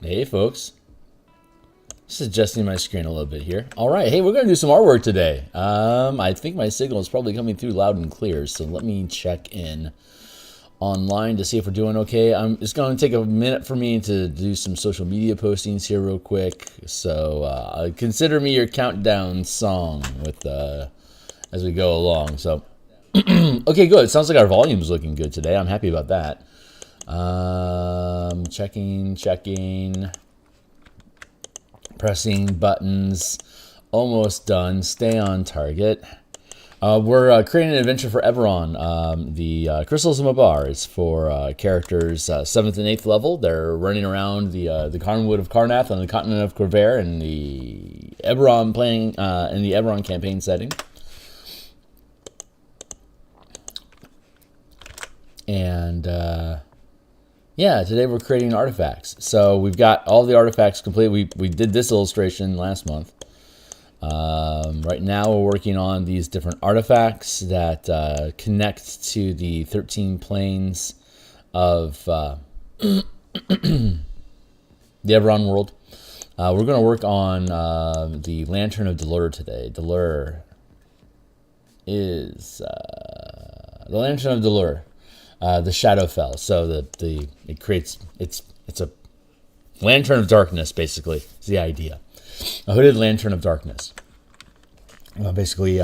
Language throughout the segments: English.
Hey, folks. Just adjusting my screen a little bit here. All right. Hey, we're going to do some artwork today. I think my signal is probably coming through loud and clear, so let me check in online to see if we're doing okay. It's going to take a minute for me to do some social media postings here real quick. So consider me your countdown song with as we go along. So, okay, good. It sounds like our volume is looking good today. I'm happy about that. Checking. Pressing buttons. Almost done. Stay on target. We're creating an adventure for Eberron. The Crystals of Mabar is for characters 7th and 8th level. They're running around the Carnwood of Karnath on the continent of Corvair in the Eberron playing in the Eberron campaign setting. And yeah, today we're creating artifacts. So we've got all the artifacts complete. We did this illustration last month. Right now we're working on these different artifacts that connect to the 13 planes of the Eberron world. We're going to work on the Lantern of Delur today. Delur is the Lantern of Delur. The Shadowfell. So it's a lantern of darkness, basically. Is the idea. A hooded lantern of darkness. Basically,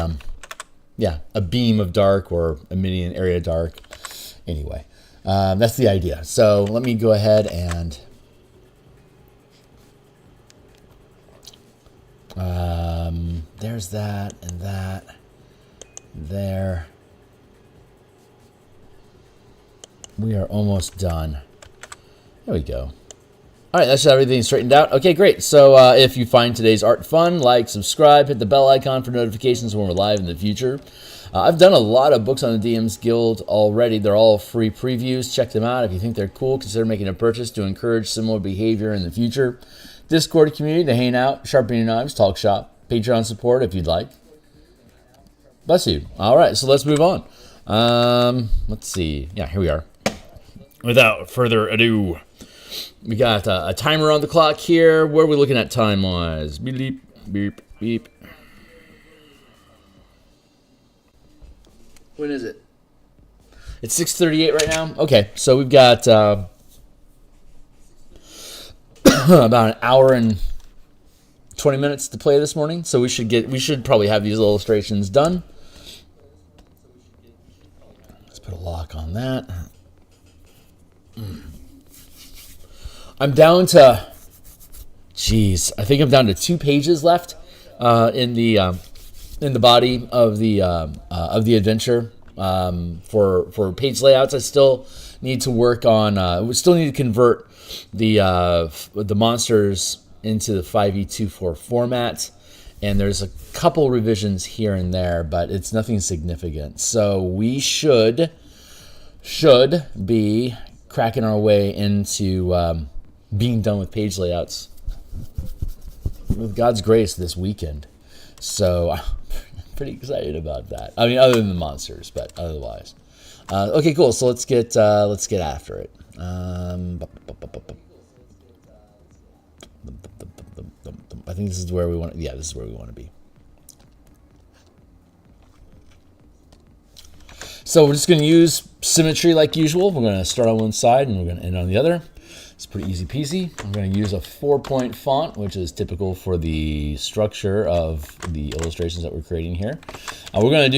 yeah, a beam of dark or emitting an area of dark. Anyway, that's the idea. So let me go ahead and there's that and that there. We are almost done. There we go. All right, that's everything straightened out. Okay, great. So if you find today's art fun, like, subscribe, hit the bell icon for notifications when we're live in the future. I've done a lot of books on the DMsGuild already. They're all free previews. Check them out. If you think they're cool, consider making a purchase to encourage similar behavior in the future. Discord community to hang out, sharpen your knives, talk shop. Patreon support if you'd like. Bless you. All right, so let's move on. Let's see. Yeah, here we are. Without further ado, we got a timer on the clock here. Where are we looking at time-wise? Beep, beep, beep. When is it? It's 6:38 right now. Okay, so we've got about an hour and 20 minutes to play this morning. So we should probably have these illustrations done. Let's put a lock on that. I'm down to, geez, I think I'm down to 2 pages left in the body of the adventure. For page layouts, I still need to work on. We still need to convert the monsters into the 5e24 format, and there's a couple revisions here and there, but it's nothing significant. So we should be cracking our way into being done with page layouts with God's grace this weekend. So I'm pretty excited about that. I mean, other than the monsters, but otherwise. Okay, cool. So let's get after it. I think this is where we want. Yeah, this is where we want to be. So we're just going to use symmetry like usual. We're going to start on one side and we're going to end on the other. It's pretty easy peasy. I'm going to use a 4-point font, which is typical for the structure of the illustrations that we're creating here. We're going to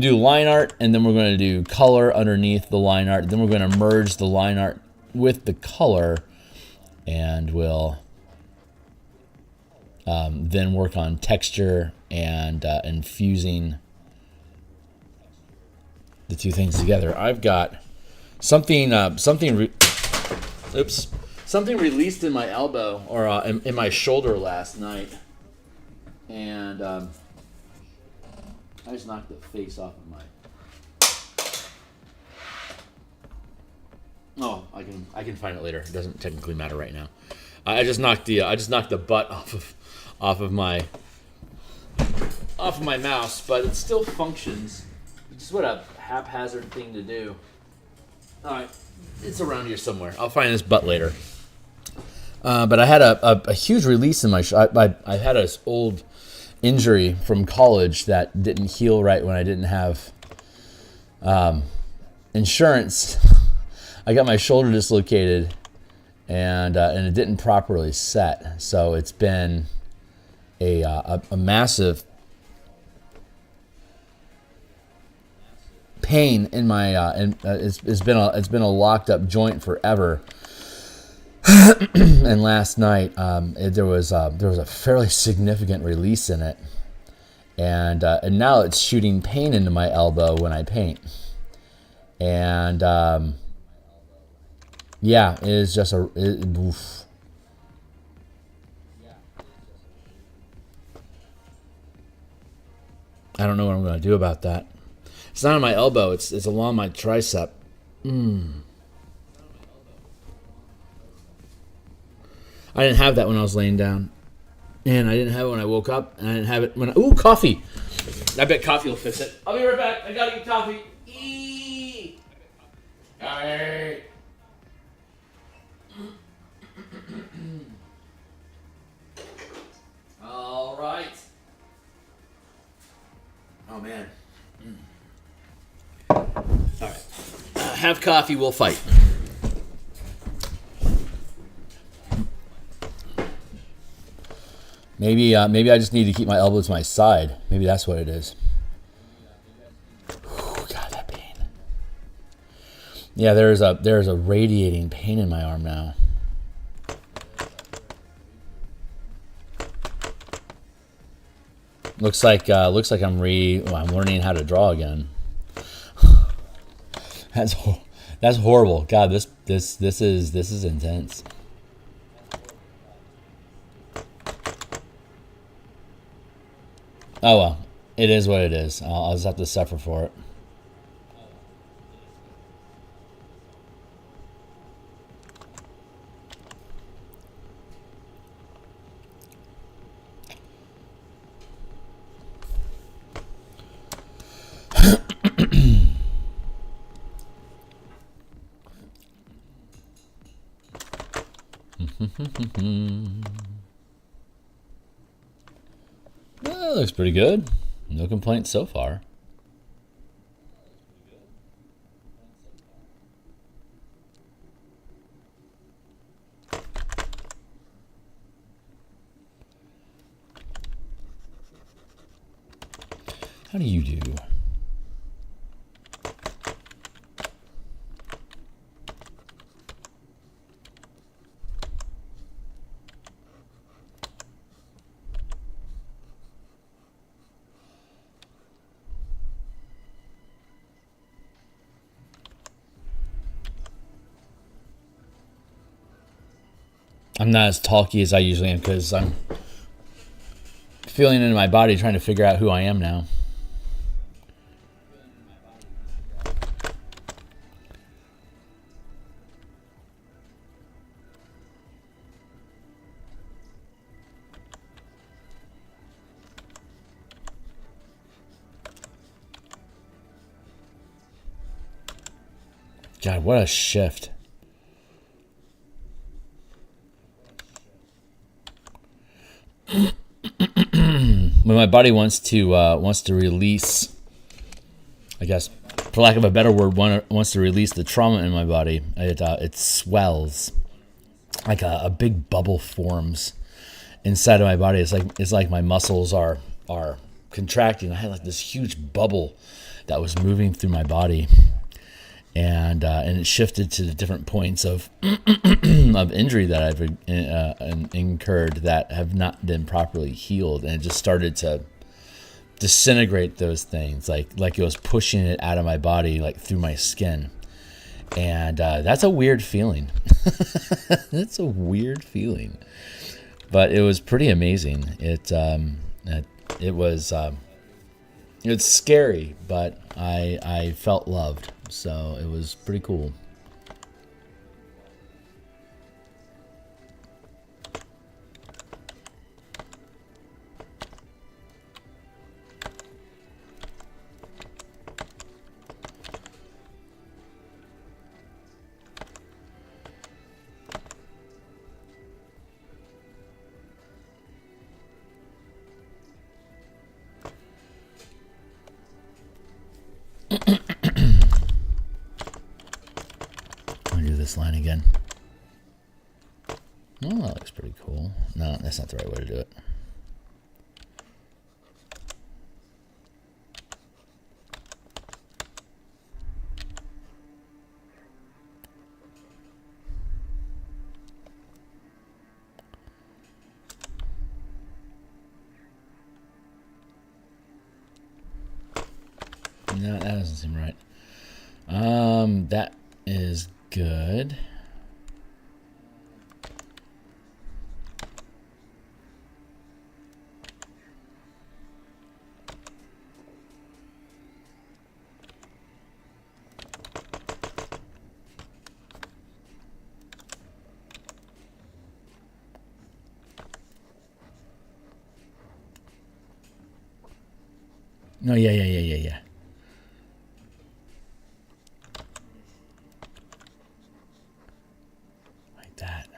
do line art, and then we're going to do color underneath the line art. Then we're going to merge the line art with the color, and we'll then work on texture and infusing the two things together. I've got something released in my elbow or in my shoulder last night, and I just knocked the face off of my. Oh, I can find it later. It doesn't technically matter right now. I just knocked the butt off of my mouse, but it still functions. Just what a haphazard thing to do. All right, it's around here somewhere. I'll find this butt later. But I had a huge release in my I had an old injury from college that didn't heal right when I didn't have insurance. I got my shoulder dislocated, and it didn't properly set. So it's been a massive pain in my it's been a locked up joint forever. And last night there was a fairly significant release in it, and now it's shooting pain into my elbow when I paint, and yeah, it is just oof. I don't know what I'm going to do about that. It's not on my elbow. It's along my tricep. I didn't have that when I was laying down. And I didn't have it when I woke up. And I didn't have it when ooh, coffee. I bet coffee will fix it. I'll be right back. I gotta get coffee. Eee! Alright. Alright. Oh, man. Alright. Have coffee, we'll fight. Maybe I just need to keep my elbow to my side. Maybe that's what it is. Whew, God, that pain. Yeah, there's a radiating pain in my arm now. Looks like I'm learning how to draw again. That's horrible. God, this is intense. Oh well, it is what it is. I'll just have to suffer for it. Well, looks pretty good. No complaints so far. How do you do? I'm not as talky as I usually am because I'm feeling into my body trying to figure out who I am now. God, what a shift. When my body wants to release, I guess, for lack of a better word, wants to release the trauma in my body, it swells, like a big bubble forms inside of my body. It's like my muscles are contracting. I had like this huge bubble that was moving through my body, and it shifted to the different points of of injury that I've incurred that have not been properly healed, and it just started to disintegrate those things, like it was pushing it out of my body, like through my skin, and that's a weird feeling. That's a weird feeling, but it was pretty amazing. It was it's scary, but I felt loved. So it was pretty cool. Let me do this line again. Oh, that looks pretty cool. No, that's not the right way to do it. No, that doesn't seem right. That is good. No, yeah. Like that.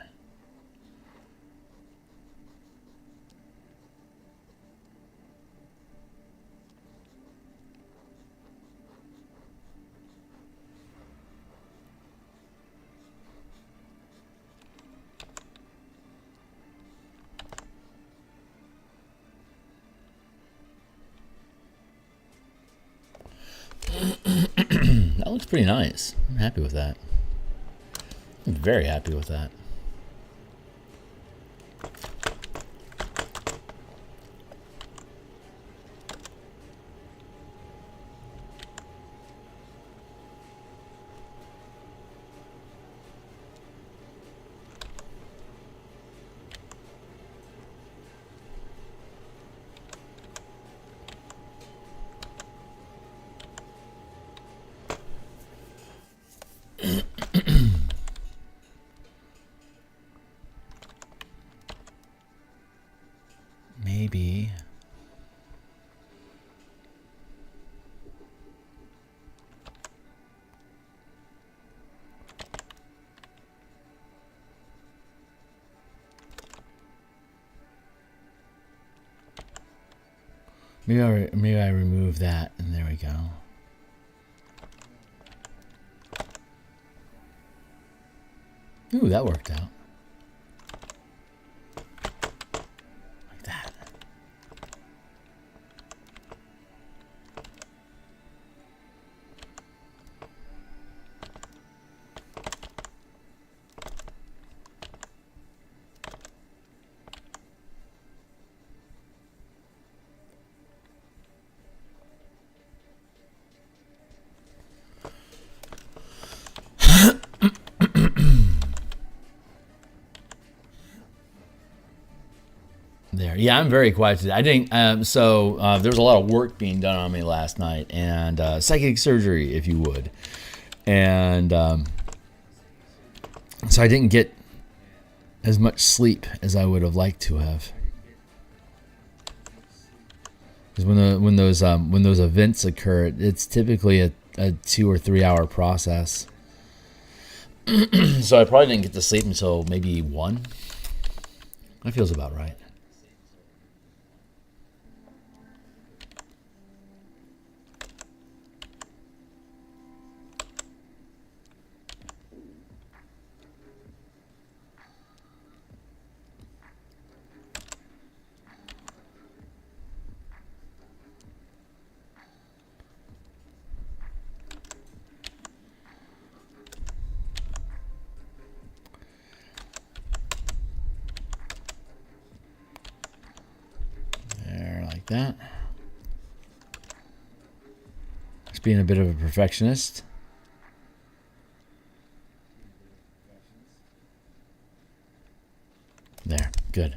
That looks pretty nice. I'm happy with that. I'm very happy with that. Maybe. Maybe I remove that, and there we go. Ooh, that worked out. Like that. There. Yeah, I'm very quiet today. I didn't. There was a lot of work being done on me last night, and psychic surgery, if you would, and so I didn't get as much sleep as I would have liked to have. Because when those events occur, it's typically a 2 or 3 hour process. So I probably didn't get to sleep until maybe 1. That feels about right. That. Just being a bit of a perfectionist. There, good.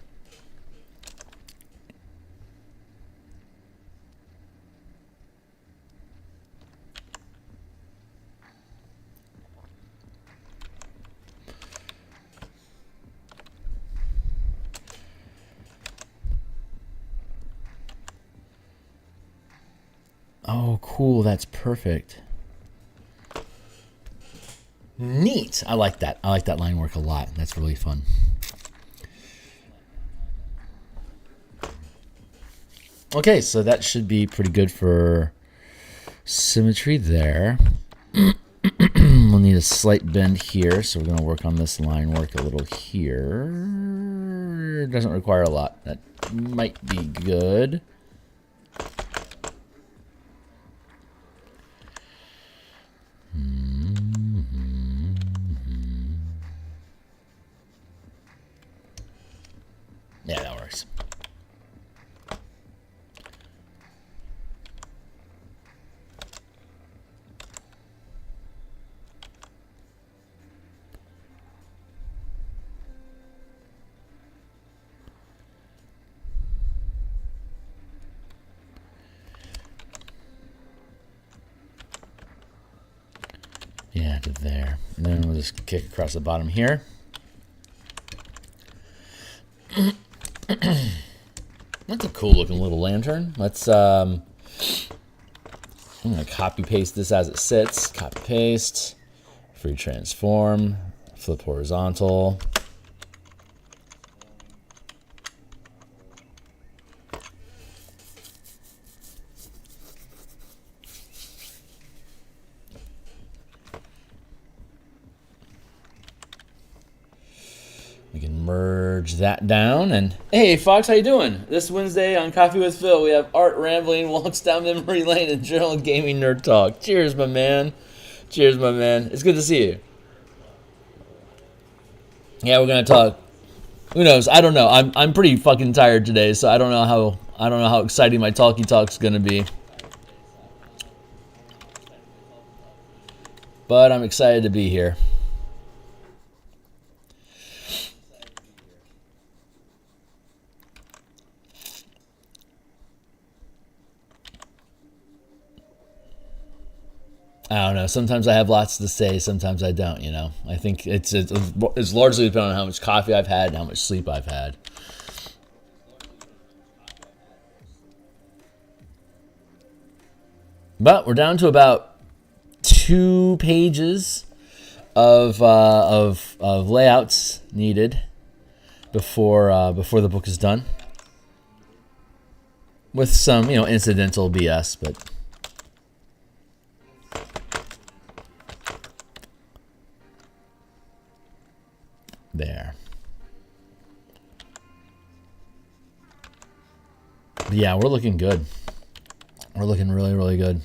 Oh, cool. That's perfect. Neat. I like that. I like that line work a lot. That's really fun. Okay, so that should be pretty good for symmetry there. we'll need a slight bend here, so we're going to work on this line work a little here. Doesn't require a lot. That might be good. Yeah, that works. Yeah, to there. And then we'll just kick across the bottom here. That's a cool looking little lantern. Let's I'm gonna copy paste this as it sits. Copy paste, free transform, flip horizontal. We can merge that down, and hey, Fox, how you doing? This Wednesday on Coffee with Phil, we have art, rambling, walks down memory lane, and general gaming nerd talk. Cheers, my man. Cheers, my man. It's good to see you. Yeah, we're gonna talk. Who knows? I don't know. I'm pretty fucking tired today, so I don't know how exciting my talkie talk's gonna be. But I'm excited to be here. I don't know. Sometimes I have lots to say. Sometimes I don't. You know. I think it's largely dependent on how much coffee I've had and how much sleep I've had. But we're down to about 2 pages of layouts needed before the book is done. With some incidental BS, but. There. But yeah, we're looking good. We're looking really, really good.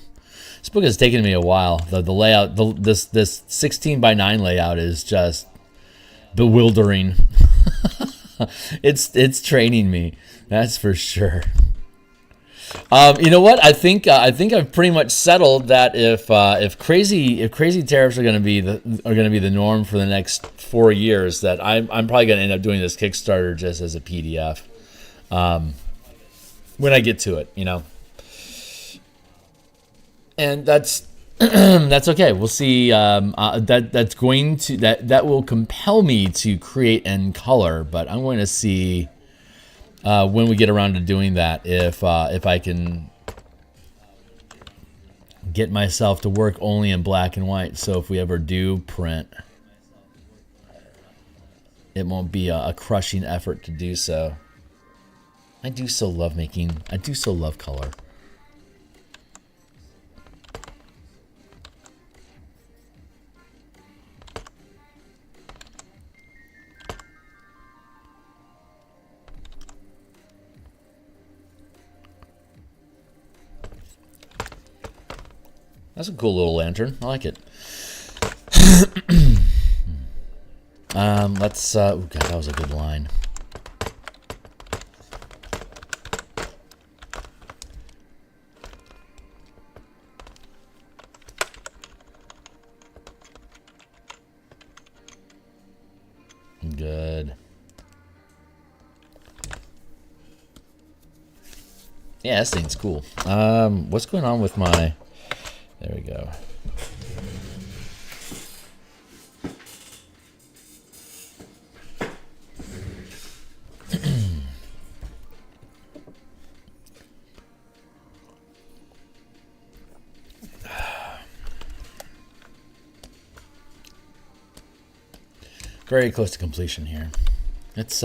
This book has taken me a while. The layout, this 16 by 9 layout is just bewildering. It's training me. That's for sure. You know what? I think I've pretty much settled that if crazy tariffs are going to be the norm for the next 4 years, that I'm probably going to end up doing this Kickstarter just as a PDF when I get to it, and that's that's okay. We'll see. That will compel me to create in color, but I'm going to see. When we get around to doing that, if I can get myself to work only in black and white, so if we ever do print, it won't be a crushing effort to do so. I do so love color. That's a cool little lantern. I like it. Let's. Oh God, that was a good line. Good. Yeah, this thing's cool. What's going on with my? There we go. Very close to completion here. It's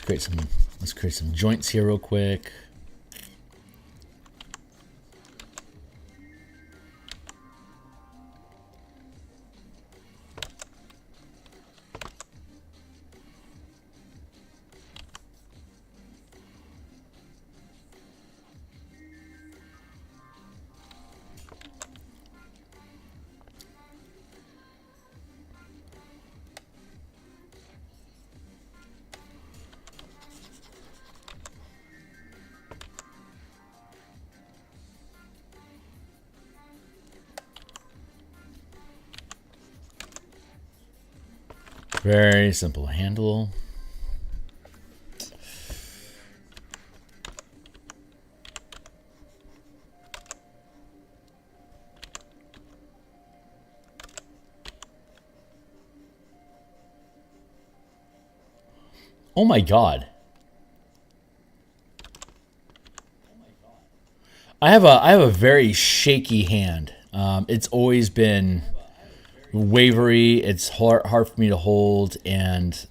create some Let's create some joints here real quick. Very simple handle. Oh my God. I have a very shaky hand. It's always been wavery. It's hard for me to hold, and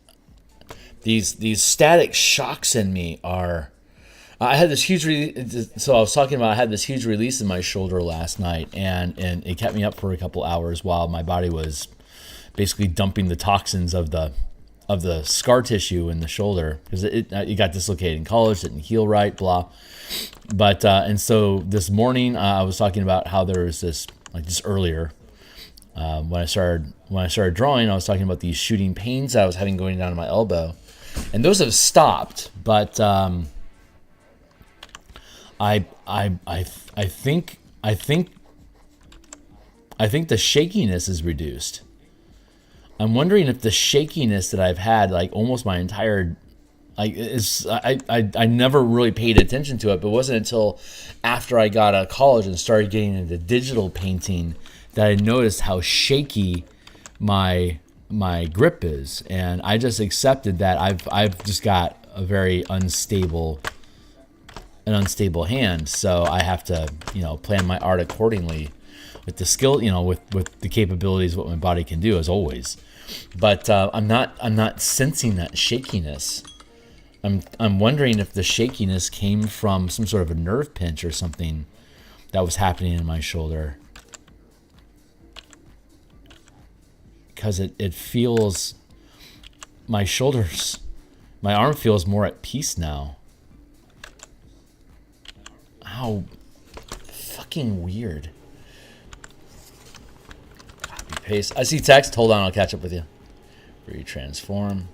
these static shocks in me are. I had this huge. So I was talking about I had this huge release in my shoulder last night, and it kept me up for a couple hours while my body was basically dumping the toxins of the scar tissue in the shoulder because it got dislocated in college, didn't heal right, blah. But and so this morning I was talking about how there was this just earlier. When I started drawing, I was talking about these shooting pains that I was having going down to my elbow, and those have stopped. But I think the shakiness is reduced. I'm wondering if the shakiness that I've had almost my entire I never really paid attention to it, but it wasn't until after I got out of college and started getting into digital painting that I noticed how shaky my grip is, and I just accepted that I've just got a very unstable hand, so I have to plan my art accordingly with the skill, with the capabilities of what my body can do as always. But I'm not sensing that shakiness. I'm wondering if the shakiness came from some sort of a nerve pinch or something that was happening in my shoulder. Because it feels, my arm feels more at peace now. How fucking weird. Copy paste. I see text. Hold on, I'll catch up with you. Retransform.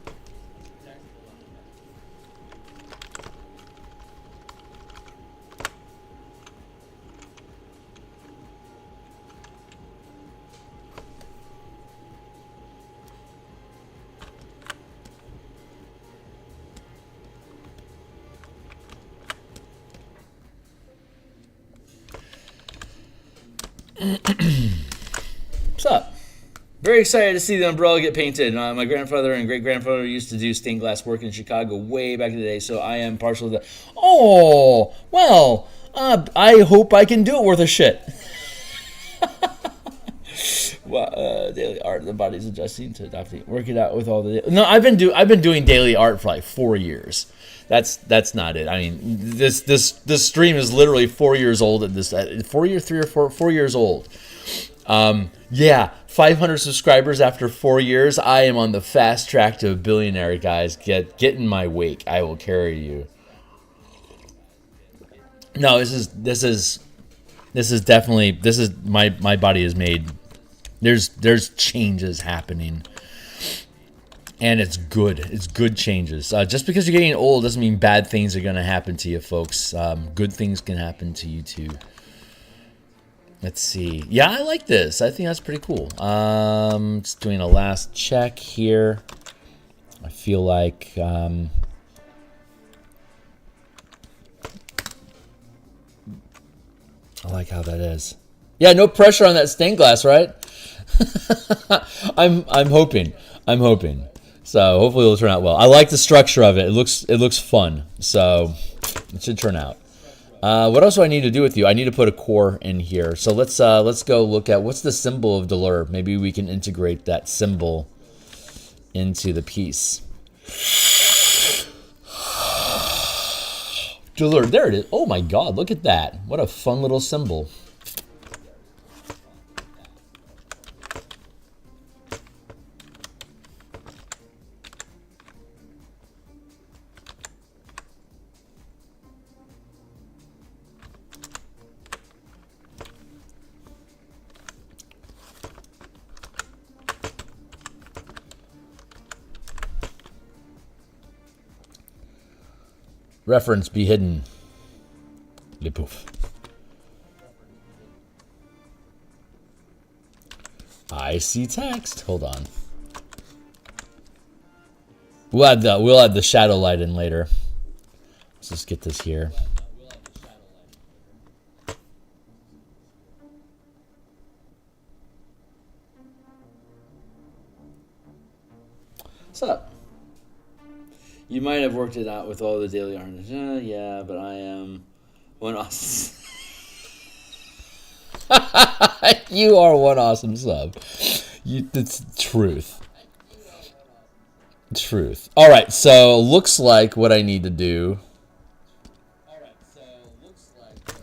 What's up? Very excited to see the umbrella get painted. My grandfather and great-grandfather used to do stained glass work in Chicago way back in the day, so I am partial to that. Oh, well, I hope I can do it worth a shit. Well, daily art, the body's adjusting to adapting. Work it out with all the... No, I've been doing daily art for like 4 years. That's not it. I mean, this stream is literally 4 years old at this 4 years old. Yeah, 500 subscribers after 4 years. I am on the fast track to a billionaire, guys. Get in my wake. I will carry you. No, this is definitely my body is made. There's changes happening. And it's good. It's good changes. Just because you're getting old doesn't mean bad things are going to happen to you, folks. Good things can happen to you, too. Let's see. Yeah, I like this. I think that's pretty cool. Just doing a last check here. I feel like... I like how that is. Yeah, no pressure on that stained glass, right? I'm hoping. So hopefully it'll turn out well. I like the structure of it. It looks fun. So it should turn out. What else do I need to do with you? I need to put a core in here. So let's go look at what's the symbol of Delur. Maybe we can integrate that symbol into the piece. There it is. Oh my god, look at that. What a fun little symbol. Reference be hidden. Le poof. I see text. Hold on. We'll add the shadow light in later. Let's just get this here. What's up? You might have worked it out with all the daily earnings. Yeah, but I am one awesome. You are one awesome sub. It's truth. Truth. All right, so looks like what I need to do.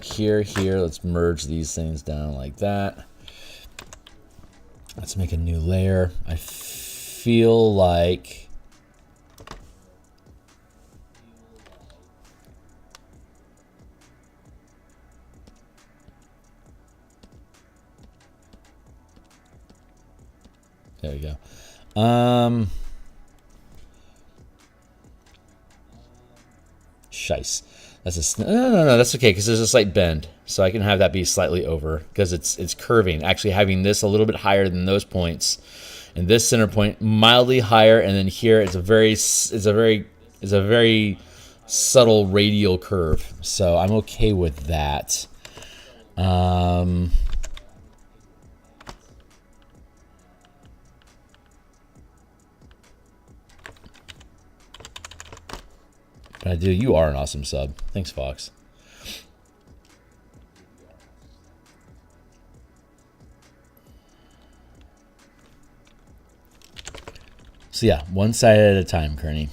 Here. Let's merge these things down like that. Let's make a new layer. I feel like. There we go. Shice. That's a no. That's okay because there's a slight bend, so I can have that be slightly over because it's curving. Actually, having this a little bit higher than those points, and this center point mildly higher, and then here it's a very subtle radial curve. So I'm okay with that. But I do. You are an awesome sub. Thanks, Fox. So yeah, one side at a time, Kearney.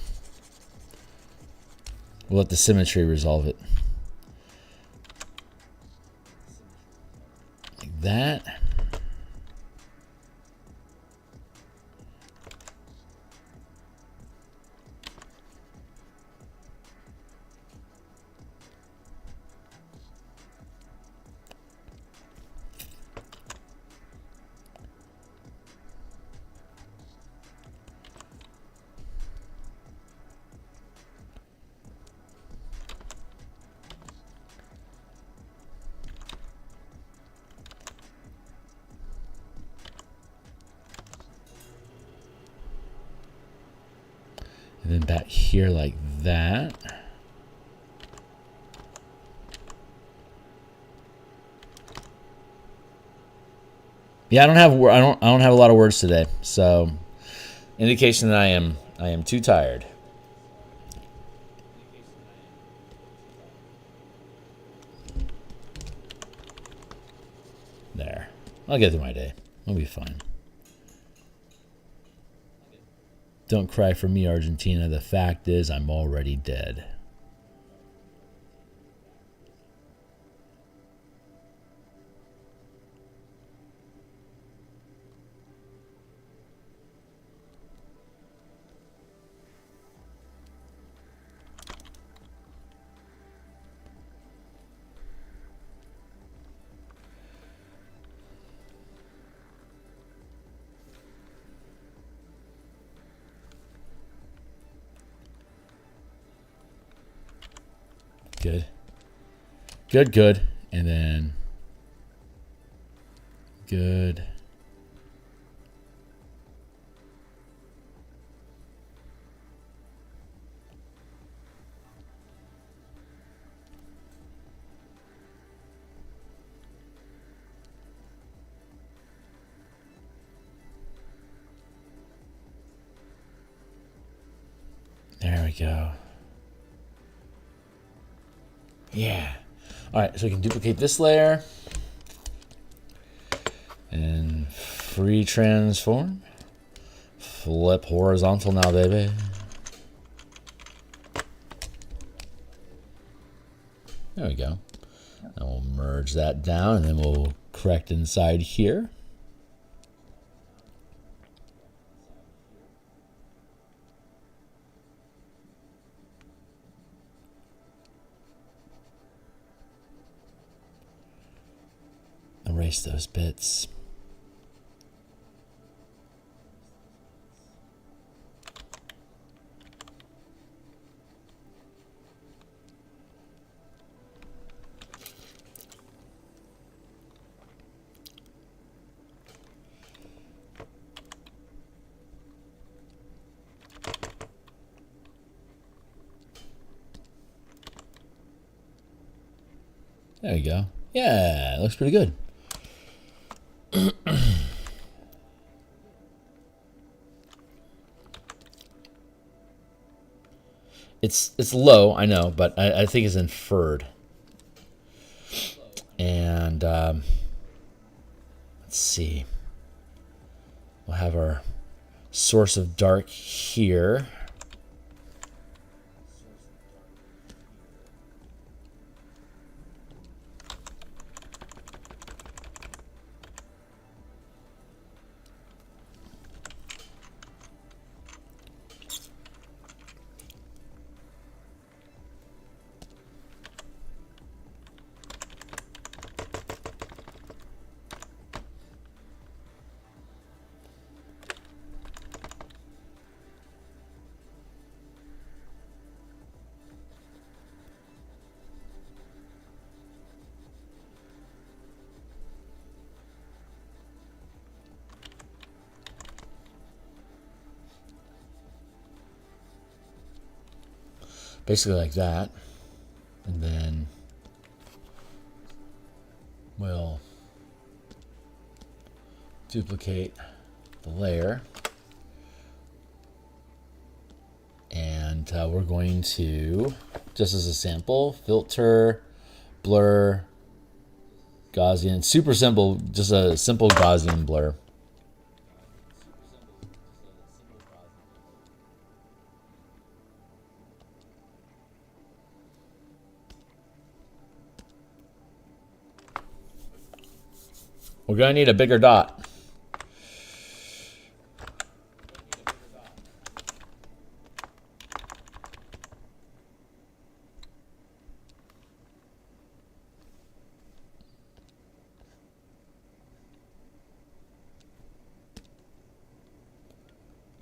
We'll let the symmetry resolve it. Like that. And then back here like that. Yeah, I don't have a lot of words today, so indication that I am too tired. There. I'll get through my day. I'll be fine. Don't cry for me, Argentina. The fact is, I'm already dead. Good. And then good. There we go. Yeah. All right, so we can duplicate this layer and free transform. Flip horizontal now, baby. There we go. And we'll merge that down, and then we'll correct inside here. Erase those bits. There we go. Yeah, it looks pretty good. It's low, I know, but I think it's inferred. And let's see. We'll have our source of dark here. Basically like that. And then we'll duplicate the layer. And we're going to, just as a sample, filter, blur, Gaussian, super simple, just a simple Gaussian blur. We're going to need a bigger dot.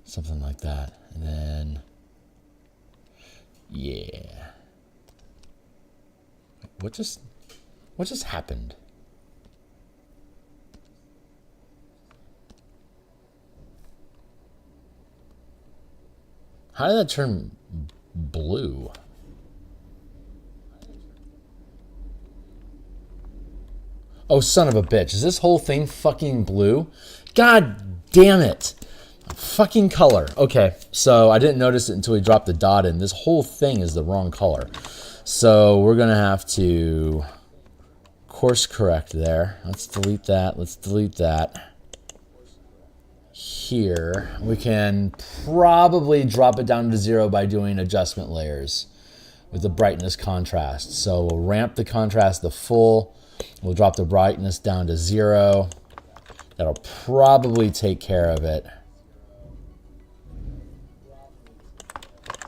Something like that. And then, yeah. What just happened? How did that turn blue? Oh, son of a bitch. Is this whole thing fucking blue? God damn it. Fucking color. Okay, so I didn't notice it until we dropped the dot in. This whole thing is the wrong color. So we're going to have to course correct there. Let's delete that. Let's delete that. Here, we can probably drop it down to 0 by doing adjustment layers with the brightness contrast. So we'll ramp the contrast to full. We'll drop the brightness down to 0. That'll probably take care of it.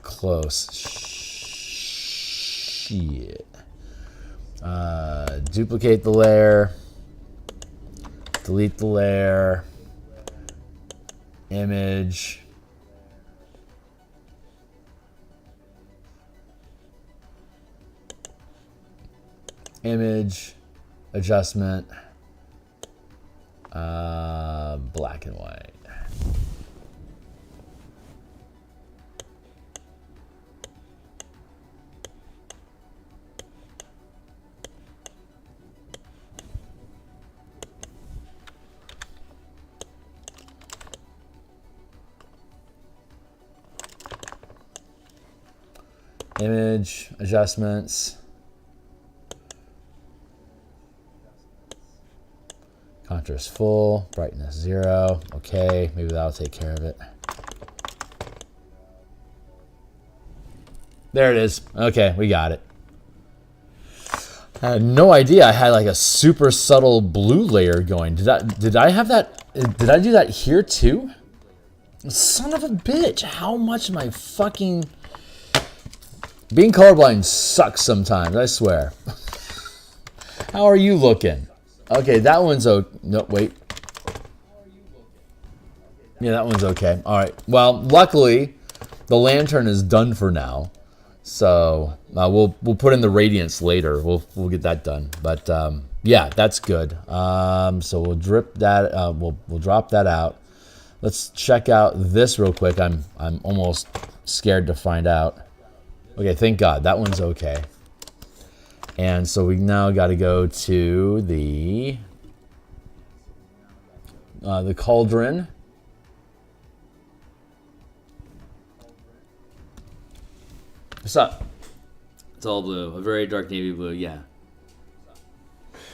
Close. Shit. Duplicate the layer. Delete the layer. Image. Image. Adjustment. Black and white. Image, adjustments, contrast full, brightness 0. Okay, maybe that'll take care of it. There it is. Okay, we got it. I had no idea I had like a super subtle blue layer going. Did I have that? Did I do that here too? Son of a bitch. How much am I fucking... Being colorblind sucks sometimes, I swear. How are you looking? Okay, that one's okay. No, wait. Yeah, that one's okay. All right. Well, luckily, the lantern is done for now. So we'll put in the radiance later. We'll get that done. But yeah, that's good. So we'll drip that. We'll drop that out. Let's check out this real quick. I'm almost scared to find out. Okay, thank God that one's okay. And so we now got to go to the cauldron. What's up? It's all blue. A very dark navy blue, yeah.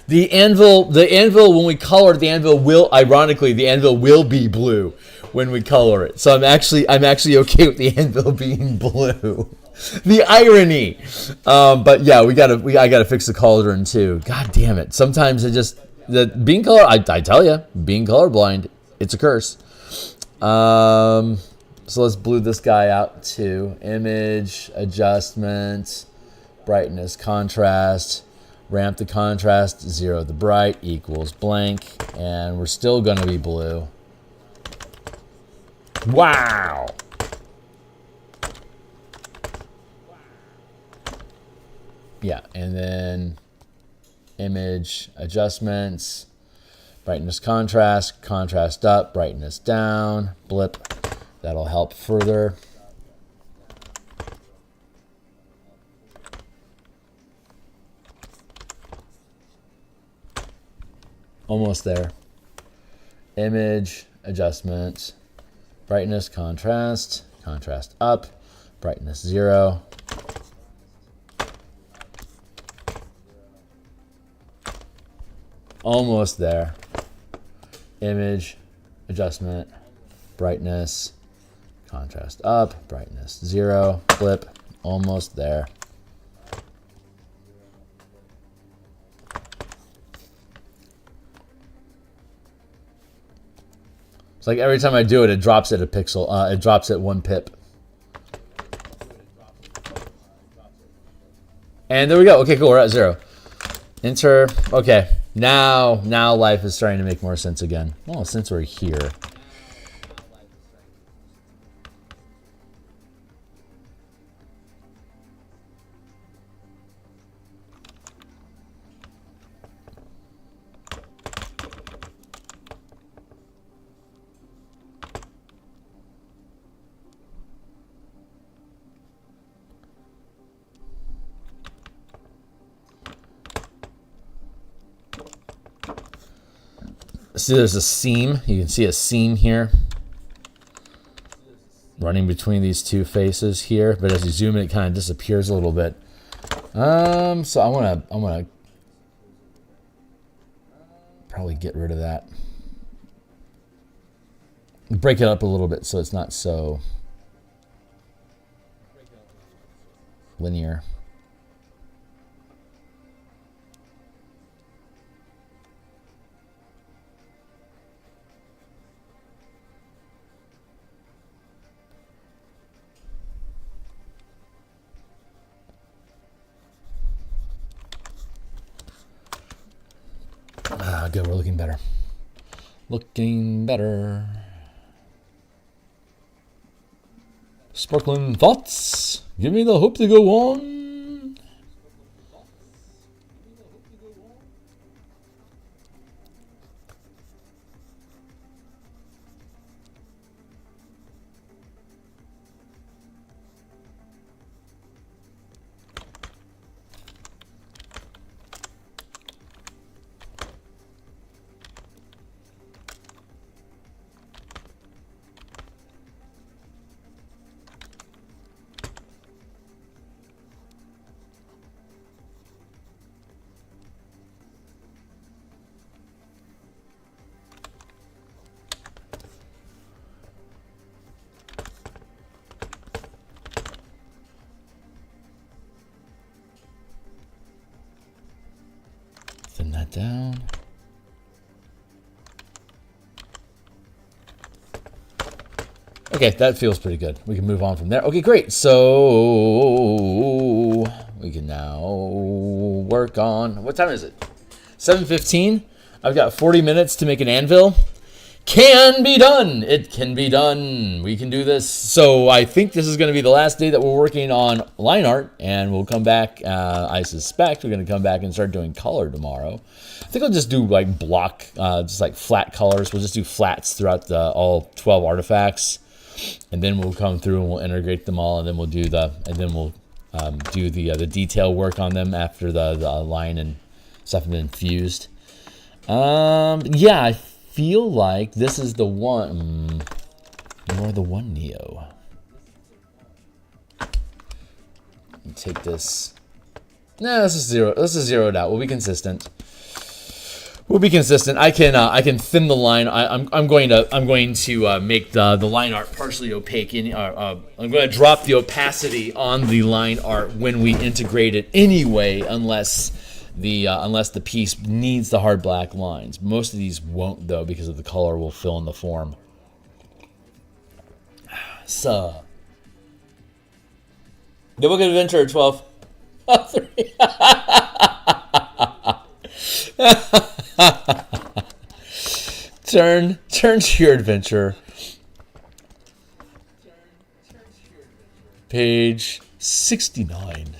The anvil, when we color it, the anvil will, ironically, the anvil will be blue when we color it. So I'm actually okay with the anvil being blue. The irony. But yeah, I gotta fix the cauldron too. God damn it. Sometimes being color, I tell you, being colorblind, it's a curse. So let's blue this guy out too. Image, adjustment, brightness, contrast, ramp the contrast, 0 the bright, equals blank, and we're still gonna be blue. Wow! Yeah, and then image, adjustments, brightness, contrast, contrast up, brightness down, blip. That'll help further. Almost there. Image, adjustment, brightness, contrast, contrast up, brightness 0. Almost there. Image, adjustment, brightness, contrast up, brightness 0, flip, almost there. It's like every time I do it, it drops it a pixel. It drops it 1 pip. And there we go. Okay, cool. We're at 0. Enter. Okay. Now life is starting to make more sense again. Well, since we're here. See, there's a seam. You can see a seam here running between these two faces here, but as you zoom in, it kind of disappears a little bit. So I want to probably get rid of that. Break it up a little bit so it's not so linear. Good, we're looking better. Looking better. Sparkling thoughts. Give me the hope to go on. Thin that down. Okay, that feels pretty good. We can move on from there. Okay, great. So we can now work on, what time is it? 7:15. I've got 40 minutes to make an anvil. Can be done. It can be done. We can do this. So I think this is going to be the last day that we're working on line art, and we'll come back. I suspect we're going to come back and start doing color tomorrow. I think I'll just do like block, just like flat colors. We'll just do flats throughout all 12 artifacts, and then we'll come through and we'll integrate them all, and then we'll do the detail work on them after the line and stuff have been infused. Yeah, I feel like this is the one. More the one Neo. Take this. No, this is zero. This is zeroed out. We'll be consistent. We'll be consistent. I can thin the line. I'm going to make the line art partially opaque. I'm going to drop the opacity on the line art when we integrate it anyway, unless the piece needs the hard black lines. Most of these won't, though, because of the color will fill in the form. So, the Book of Adventure 12. Oh, 3. Turn to your adventure. Page 69.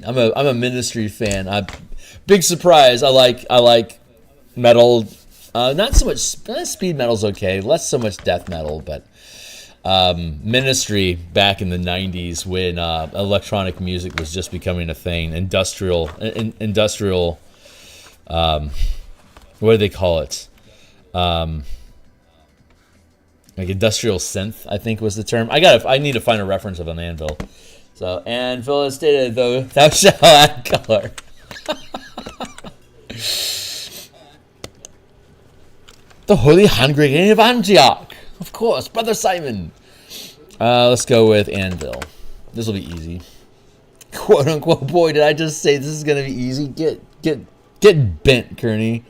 I'm a Ministry fan. Big surprise. I like metal. Not so much speed metal's okay. Less so much death metal, but Ministry back in the 90s when electronic music was just becoming a thing. Industrial. What do they call it? Like industrial synth, I think was the term. I need to find a reference of an anvil. So, anvil is stated, though thou shalt add color. The Holy Handwriting of Antioch. Of course, Brother Simon. Let's go with anvil. This will be easy. Quote unquote, boy, did I just say this is gonna be easy? Get bent, Kearney.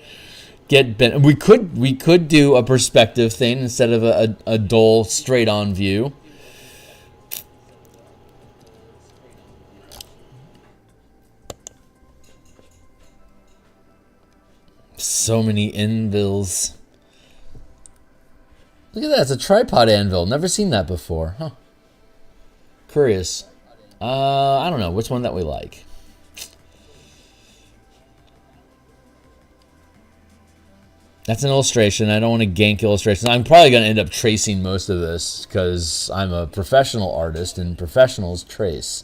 Get bent. We could do a perspective thing instead of a dull straight on view. So many anvils. Look at that, it's a tripod anvil. Never seen that before. Huh. Curious. I don't know which one that we like. That's an illustration. I don't want to gank illustrations. I'm probably going to end up tracing most of this because I'm a professional artist and professionals trace.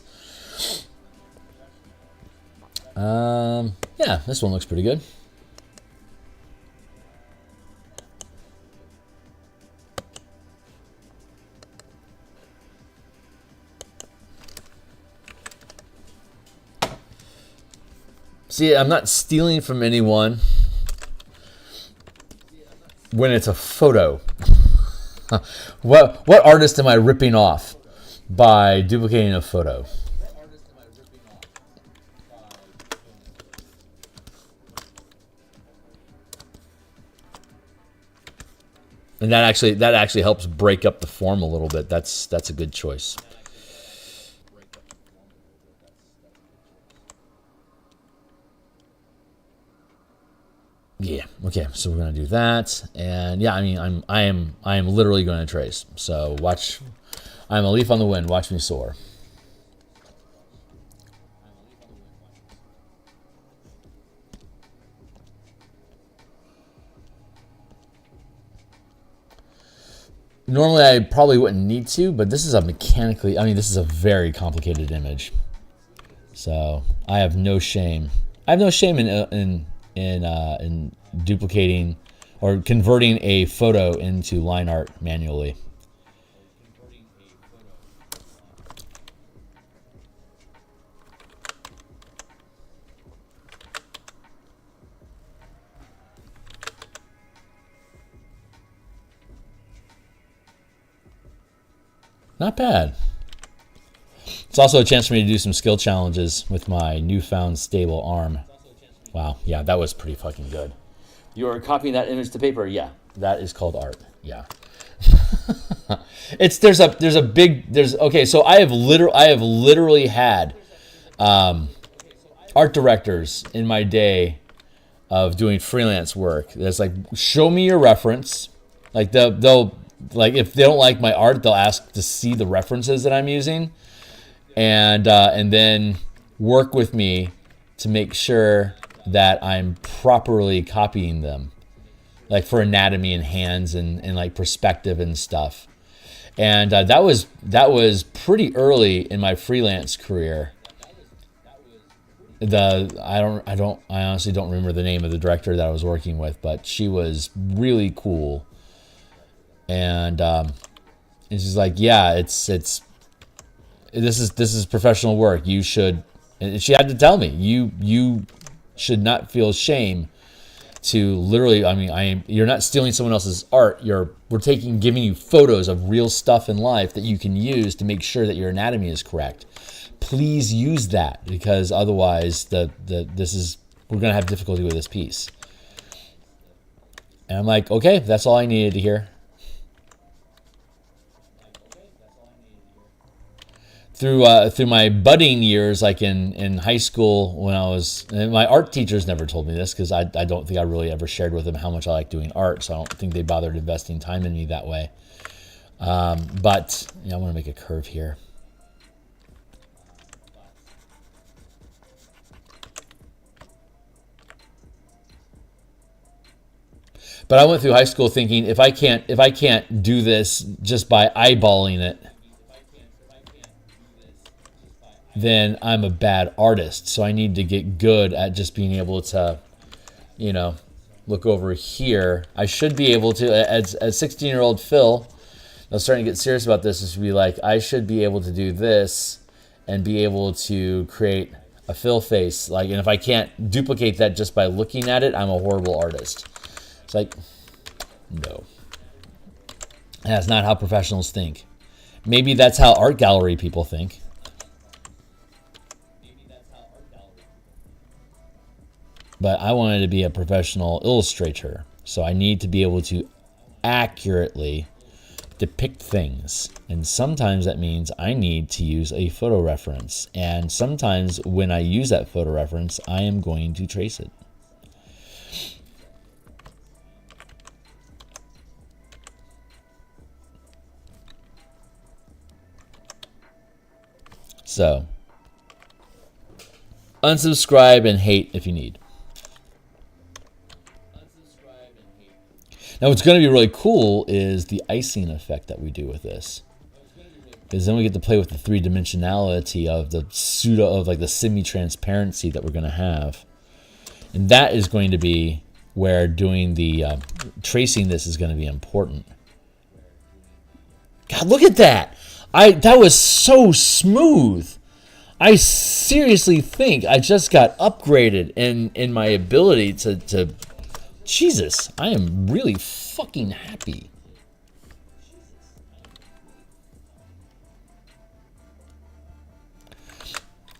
Yeah, this one looks pretty good. See, I'm not stealing from anyone when it's a photo. What artist am I ripping off by duplicating a photo? And that actually helps break up the form a little bit. That's a good choice. Yeah. Okay. So we're gonna do that, and yeah, I mean, I am literally going to trace. So watch. I'm a leaf on the wind. Watch me soar. Normally, I probably wouldn't need to, but this is this is a very complicated image. So I have no shame. I have no shame in duplicating or converting a photo into line art manually. Not bad. It's also a chance for me to do some skill challenges with my newfound stable arm. Wow, yeah, that was pretty fucking good. You are copying that image to paper? Yeah, that is called art. Yeah. Okay, so I have literally had art directors in my day of doing freelance work. That's like, show me your reference. Like they'll like, if they don't like my art, they'll ask to see the references that I'm using, and then work with me to make sure that I'm properly copying them, like for anatomy and hands and like perspective and stuff. And that was pretty early in my freelance career. I honestly don't remember the name of the director that I was working with, but she was really cool. And she's like, yeah, this is professional work. You should, and she had to tell me, you should not feel shame to literally, I mean, you're not stealing someone else's art. We're giving you photos of real stuff in life that you can use to make sure that your anatomy is correct. Please use that, because otherwise we're gonna have difficulty with this piece. And I'm like, okay, that's all I needed to hear. Through my budding years, like in high school, when and my art teachers never told me this, because I don't think I really ever shared with them how much I like doing art, so I don't think they bothered investing time in me that way. But I want to make a curve here. But I went through high school thinking, if I can't do this just by eyeballing it, then I'm a bad artist. So I need to get good at just being able to, look over here. I should be able to, as 16-year-old Phil, I was starting to get serious about this, is to be like, I should be able to do this and be able to create a Phil face. Like, and if I can't duplicate that just by looking at it, I'm a horrible artist. It's like, no. That's not how professionals think. Maybe that's how art gallery people think. But I wanted to be a professional illustrator, so I need to be able to accurately depict things. And sometimes that means I need to use a photo reference. And sometimes when I use that photo reference, I am going to trace it. So, unsubscribe and hate if you need. Now, what's going to be really cool is the icing effect that we do with this, because then we get to play with the three-dimensionality of the the semi-transparency that we're going to have, and that is going to be where doing the tracing this is going to be important. God, look at that! That was so smooth. I seriously think I just got upgraded in my ability to Jesus, I am really fucking happy.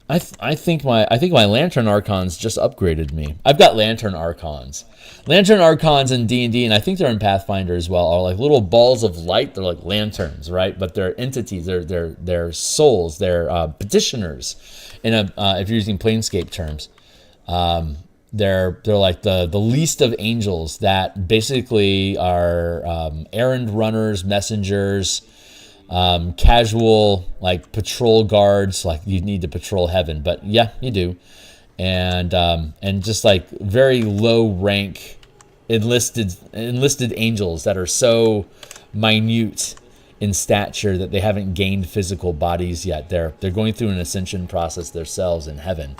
I think my Lantern Archons just upgraded me. I've got Lantern Archons. Lantern Archons in D&D, and I think they're in Pathfinder as well, are like little balls of light. They're like lanterns, right? But they're entities. They're souls. They're petitioners. If you're using Planescape terms. They're like the least of angels that basically are errand runners, messengers, casual like patrol guards. Like you need to patrol heaven, but yeah, you do, and just like very low rank enlisted angels that are so minute in stature that they haven't gained physical bodies yet. They're going through an ascension process themselves in heaven.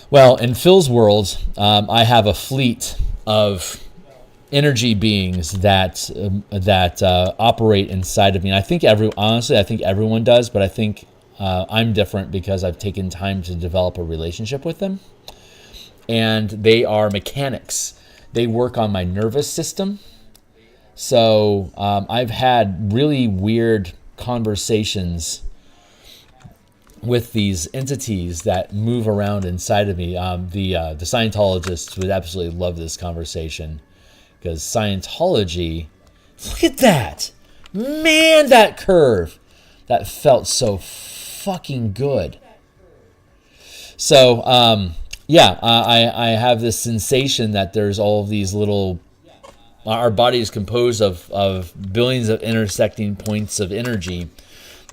Well, in Phil's world, I have a fleet of energy beings that operate inside of me. And I think everyone does, but I think I'm different because I've taken time to develop a relationship with them. And they are mechanics. They work on my nervous system. So I've had really weird conversations with these entities that move around inside of me. The Scientologists would absolutely love this conversation, because Scientology, look at that, man, that curve, that felt so fucking good. So I have this sensation that there's all of these little, our body is composed of billions of intersecting points of energy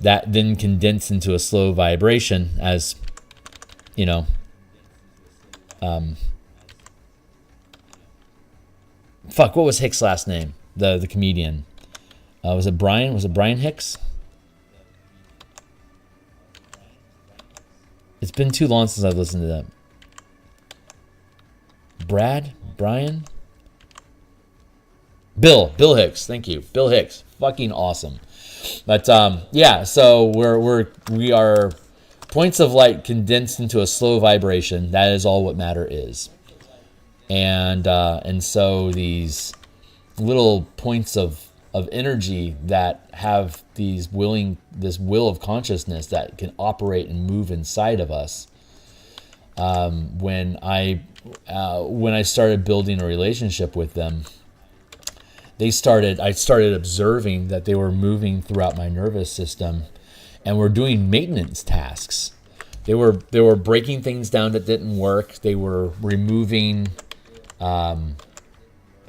that then condense into a slow vibration, as you know. What was Hicks' last name? The comedian. Was it Brian? Was it Brian Hicks? It's been too long since I've listened to that. Brian? Bill Hicks. Thank you. Bill Hicks. Fucking awesome. But so we are points of light condensed into a slow vibration. That is all what matter is. And so these little points of energy that have this will of consciousness that can operate and move inside of us. When I started building a relationship with them, I started observing that they were moving throughout my nervous system and were doing maintenance tasks. They were breaking things down that didn't work. They were removing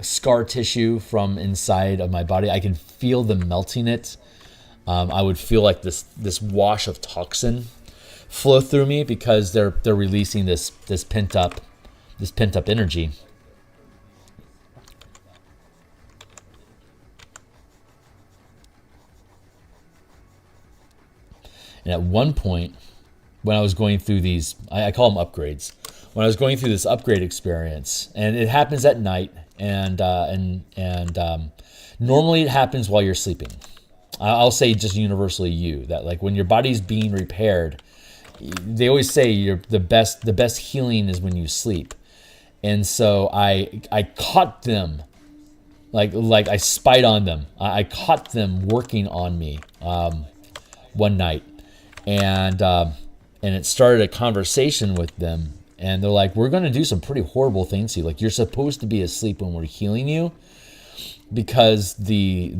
scar tissue from inside of my body. I can feel them melting it. I would feel like this wash of toxin flow through me, because they're releasing this pent up energy. And at one point, when I was going through these, I call them upgrades. When I was going through this upgrade experience, and it happens at night, and normally it happens while you're sleeping. I'll say just universally that like when your body's being repaired, they always say the best healing is when you sleep. And so I caught them, like I spied on them. I caught them working on me one night, and it started a conversation with them. And they're like, we're going to do some pretty horrible things to you. Like, you're supposed to be asleep when we're healing you, because the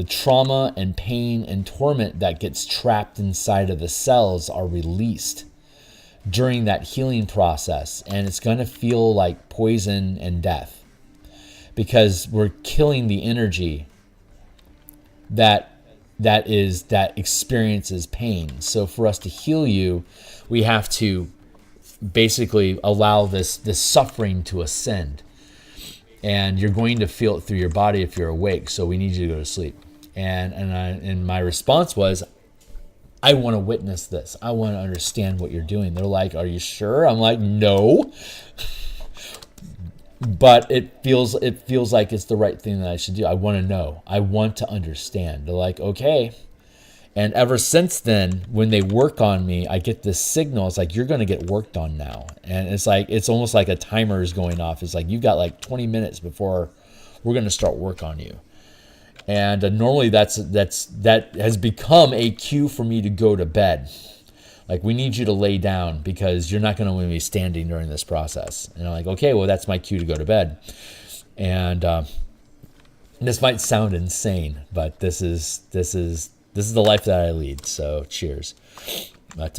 trauma and pain and torment that gets trapped inside of the cells are released during that healing process. And it's going to feel like poison and death, because we're killing the energy that experiences pain. So for us to heal you, we have to basically allow this suffering to ascend, and you're going to feel it through your body if you're awake. So we need you to go to sleep. And my response was, I want to witness this. I want to understand what you're doing. They're like, are you sure? I'm like, no, but it feels like it's the right thing that I should do. I want to know. I want to understand. They're like, okay. And ever since then, when they work on me, I get this signal. It's like, you're going to get worked on now. And it's almost like a timer is going off. It's like, you've got like 20 minutes before we're going to start work on you. And normally that has become a cue for me to go to bed. Like, we need you to lay down, because you're not going to be standing during this process. And I'm like, okay, well, that's my cue to go to bed. And this might sound insane, but this is the life that I lead. So cheers. But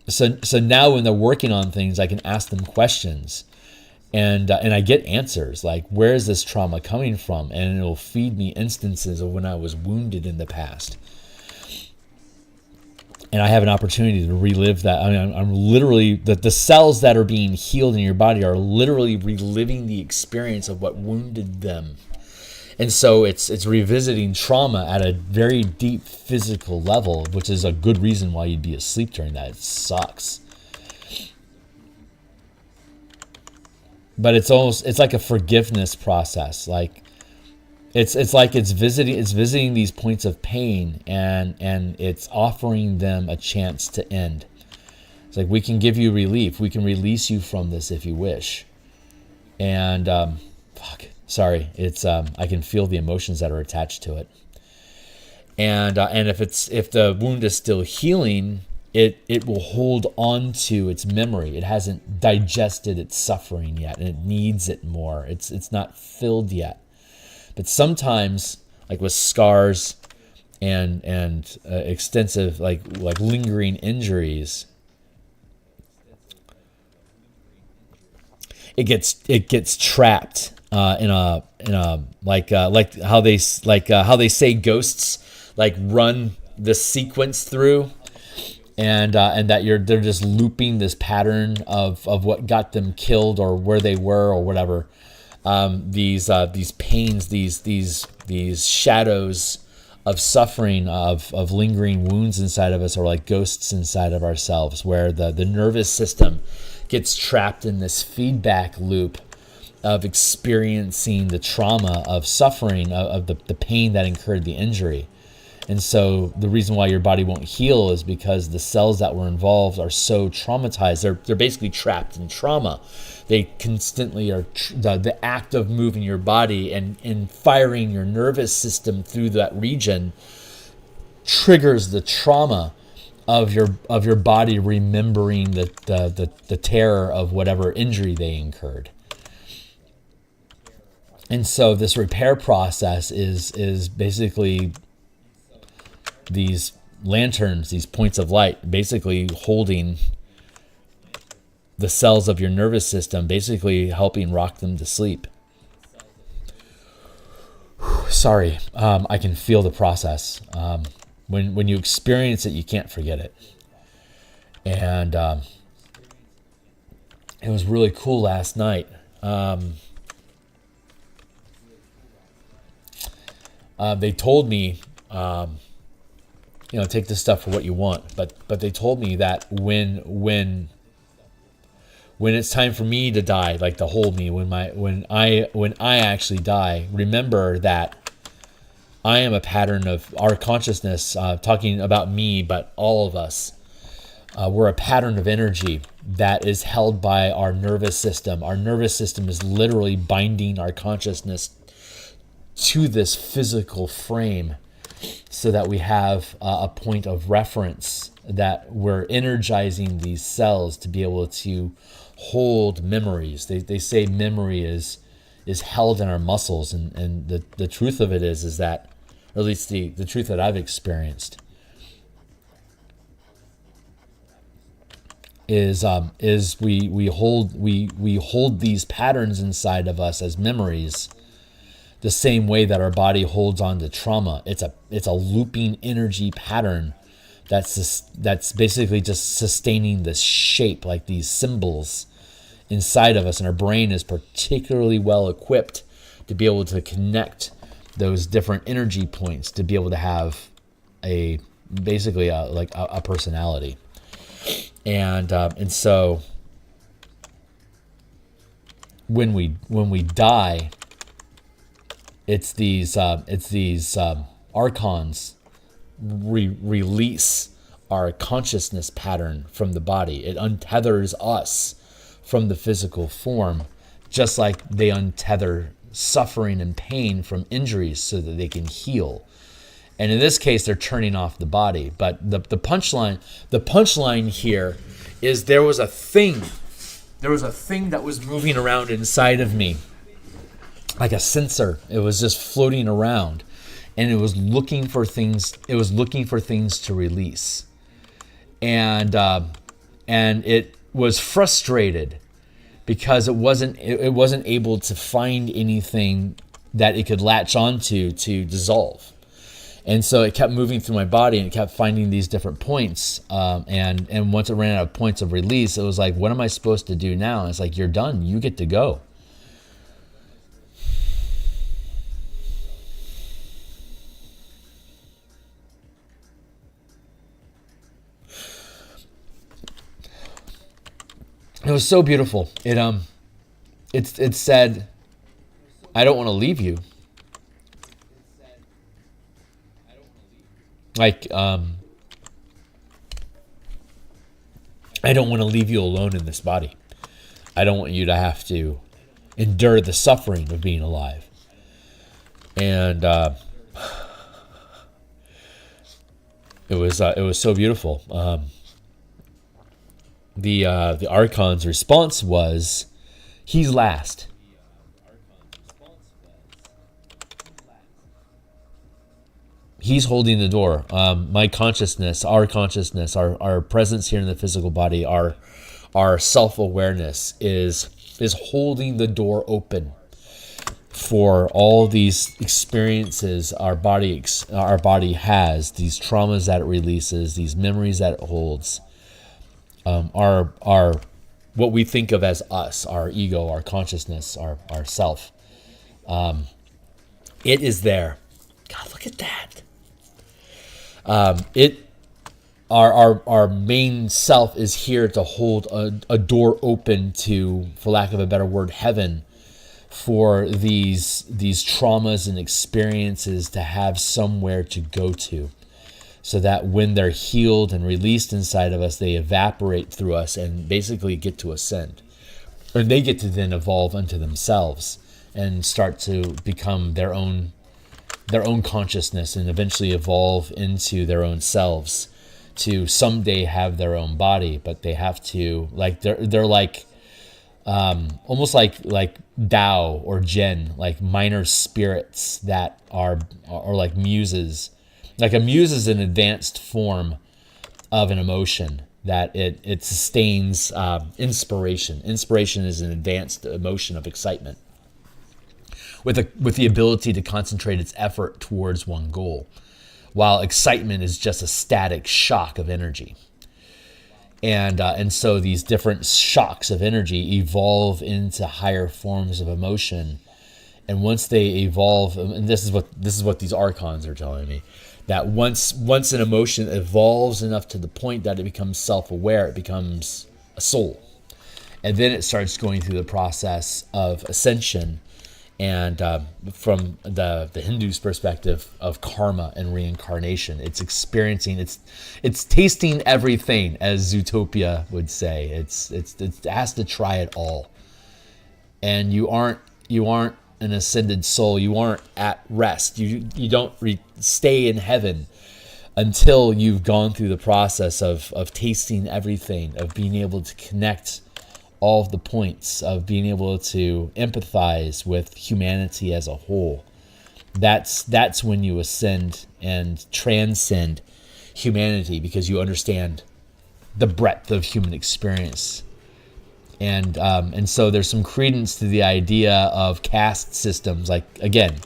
so now when they're working on things, I can ask them questions, and I get answers like, where is this trauma coming from? And it'll feed me instances of when I was wounded in the past. And I have an opportunity to relive that. I mean, I'm literally, the cells that are being healed in your body are literally reliving the experience of what wounded them. And so it's revisiting trauma at a very deep physical level, which is a good reason why you'd be asleep during that. It sucks. But it's like a forgiveness process. Like, it's like it's visiting these points of pain, and it's offering them a chance to end. It's like, we can give you relief. We can release you from this if you wish. And Sorry, it's I can feel the emotions that are attached to it. And if the wound is still healing, it will hold on to its memory. It hasn't digested its suffering yet, and it needs it more. It's not filled yet. But sometimes, like with scars and extensive like lingering injuries, it gets trapped in a like how they say ghosts like run the sequence through, and that they're just looping this pattern of what got them killed or where they were or whatever. These pains, these shadows of suffering, of lingering wounds inside of us, are like ghosts inside of ourselves, where the nervous system gets trapped in this feedback loop of experiencing the trauma of suffering, of the pain that incurred the injury. And so the reason why your body won't heal is because the cells that were involved are so traumatized. They're basically trapped in trauma. They constantly are the act of moving your body and firing your nervous system through that region triggers the trauma of your body remembering the terror of whatever injury they incurred. And so this repair process is basically these lanterns, these points of light, basically holding the cells of your nervous system, basically helping rock them to sleep. Sorry, I can feel the process. When you experience it, you can't forget it. And it was really cool last night. They told me, take this stuff for what you want. But they told me that when it's time for me to die, like to hold me, when I actually die, remember that I am a pattern of our consciousness, talking about me, but all of us. We're a pattern of energy that is held by our nervous system. Our nervous system is literally binding our consciousness to this physical frame so that we have a point of reference, that we're energizing these cells to be able to hold memories. They say memory is held in our muscles, and the truth of it is that, or at least the truth that I've experienced is we hold these patterns inside of us as memories, the same way that our body holds on to trauma. It's a looping energy pattern that's basically just sustaining this shape, like these symbols inside of us, and our brain is particularly well equipped to be able to connect those different energy points to be able to have a personality. And so when we die, it's these archons release our consciousness pattern from the body. It untethers us from the physical form, just like they untether suffering and pain from injuries so that they can heal. And in this case, they're turning off the body. But the punchline here is there was a thing that was moving around inside of me, like a sensor. It was just floating around, and it was looking for things. It was looking for things to release, and it was frustrated because it wasn't able to find anything that it could latch onto to dissolve. And so it kept moving through my body, and it kept finding these different points. And once it ran out of points of release, it was like, what am I supposed to do now? And it's like, you're done. You get to go. It was so beautiful. It said, I don't want to leave you. Like, I don't want to leave you alone in this body. I don't want you to have to endure the suffering of being alive. And it was so beautiful. The Archon's response was, "He's last." He's holding the door. My consciousness, our presence here in the physical body, our self-awareness is holding the door open for all these experiences our body has, these traumas that it releases, these memories that it holds, our what we think of as us, our ego, our consciousness, our self. It is there. God, look at that. Our main self is here to hold a door open to, for lack of a better word, heaven, for these traumas and experiences to have somewhere to go to, so that when they're healed and released inside of us, they evaporate through us and basically get to ascend, and they get to then evolve unto themselves and start to become their own consciousness, and eventually evolve into their own selves to someday have their own body. But they have to, like, they're like almost like Tao or Jinn, like minor spirits that are like muses. Like a muse is an advanced form of an emotion that it sustains inspiration. Inspiration is an advanced emotion of excitement, with the ability to concentrate its effort towards one goal, while excitement is just a static shock of energy. And so these different shocks of energy evolve into higher forms of emotion. And once they evolve, and this is what these archons are telling me, that once an emotion evolves enough to the point that it becomes self-aware, it becomes a soul. And then it starts going through the process of ascension, and from the Hindu's perspective of karma and reincarnation, it's experiencing, it's tasting everything, as Zootopia would say. It has to try it all. And you aren't an ascended soul. You aren't at rest. You don't stay in heaven until you've gone through the process of tasting everything, of being able to connect all of the points, of being able to empathize with humanity as a whole. That's when you ascend and transcend humanity, because you understand the breadth of human experience. And so there's some credence to the idea of caste systems, like, again,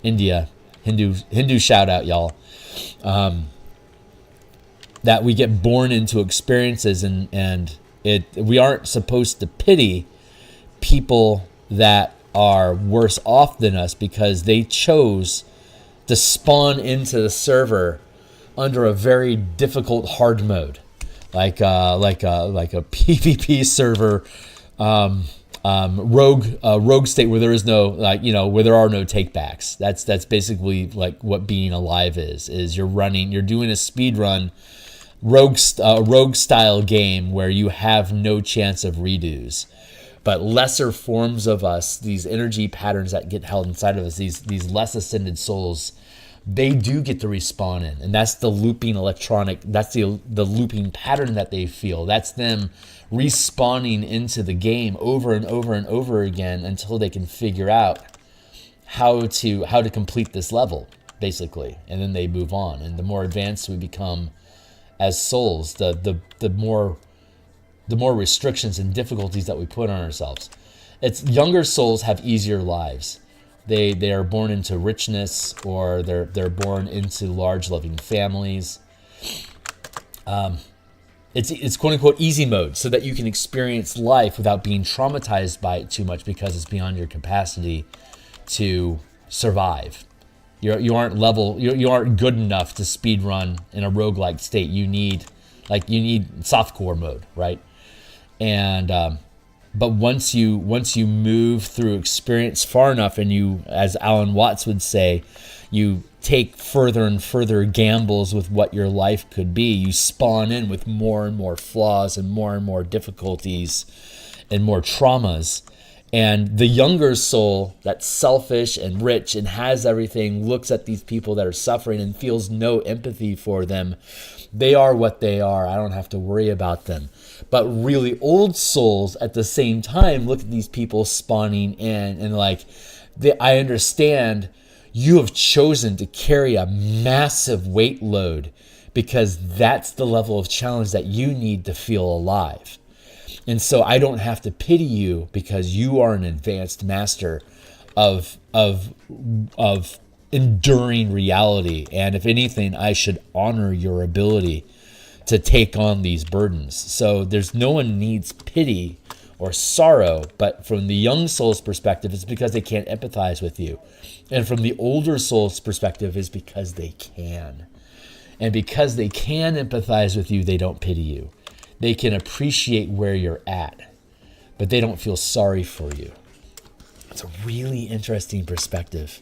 India, Hindu shout out, y'all. That we get born into experiences, and we aren't supposed to pity people that are worse off than us because they chose to spawn into the server under a very difficult hard mode, like a PvP server, rogue state where there is no, where there are no takebacks. That's basically like what being alive is. You're doing a speed run. Rogue style game where you have no chance of redos. But lesser forms of us, these energy patterns that get held inside of us, these less ascended souls, they do get to respawn in. And that's the looping that's the looping pattern that they feel. That's them respawning into the game over and over and over again until they can figure out how to complete this level, basically. And then they move on. And the more advanced we become as souls, the more restrictions and difficulties that we put on ourselves. It's younger souls have easier lives. They are born into richness, or they're born into large loving families. It's quote unquote easy mode, so that you can experience life without being traumatized by it too much, because it's beyond your capacity to survive. You aren't good enough to speed run in a roguelike state. You need softcore mode, right? And but once you move through experience far enough, and you, as Alan Watts would say, you take further and further gambles with what your life could be, you spawn in with more and more flaws and more difficulties and more traumas. And the younger soul, that's selfish and rich and has everything, looks at these people that are suffering and feels no empathy for them, They are what they are. I don't have to worry about them. But really old souls at the same time look at these people spawning in and like, I understand you have chosen to carry a massive weight load because that's the level of challenge that you need to feel alive. And so I don't have to pity you because you are an advanced master of enduring reality. And if anything, I should honor your ability to take on these burdens. So there's no one needs pity or sorrow, but from the young soul's perspective, it's because they can't empathize with you. And from the older soul's perspective, is because they can. And because they can empathize with you, they don't pity you. They can appreciate where you're at, but they don't feel sorry for you. It's a really interesting perspective.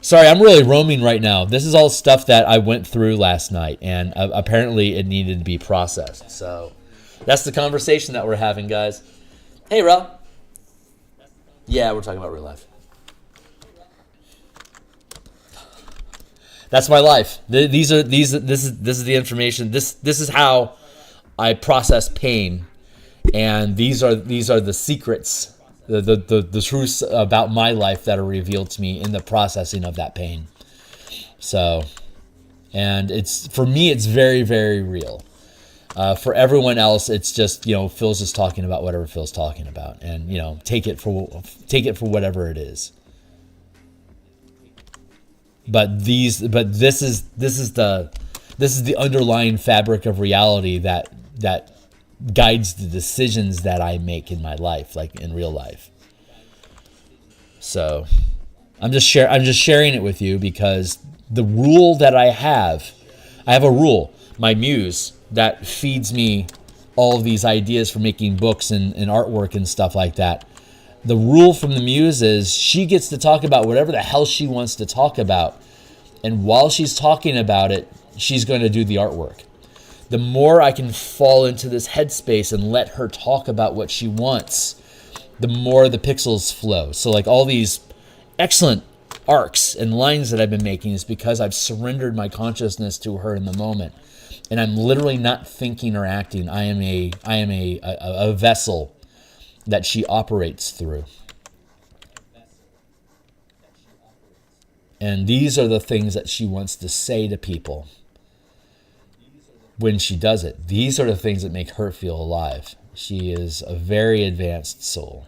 Sorry, I'm really roaming right now. This is all stuff that I went through last night, and apparently it needed to be processed. So that's the conversation that we're having, guys. Hey, Rel. Yeah, we're talking about real life. That's my life. This is the information. This is how I process pain, and these are the secrets, the truths about my life that are revealed to me in the processing of that pain. So, and it's, for me, it's very, very real. For everyone else, it's just, Phil's just talking about whatever Phil's talking about, and take it for whatever it is. But this is the underlying fabric of reality that guides the decisions that I make in my life, like in real life. So I'm just sharing it with you because the rule that I have a rule, my muse, that feeds me all of these ideas for making books and artwork and stuff like that. The rule from the muse is she gets to talk about whatever the hell she wants to talk about. And while she's talking about it, she's going to do the artwork. The more I can fall into this headspace and let her talk about what she wants, the more the pixels flow. So like all these excellent arcs and lines that I've been making is because I've surrendered my consciousness to her in the moment. And I'm literally not thinking or acting. I am a vessel that she operates through. And these are the things that she wants to say to people when she does it. These are the things that make her feel alive. She is a very advanced soul.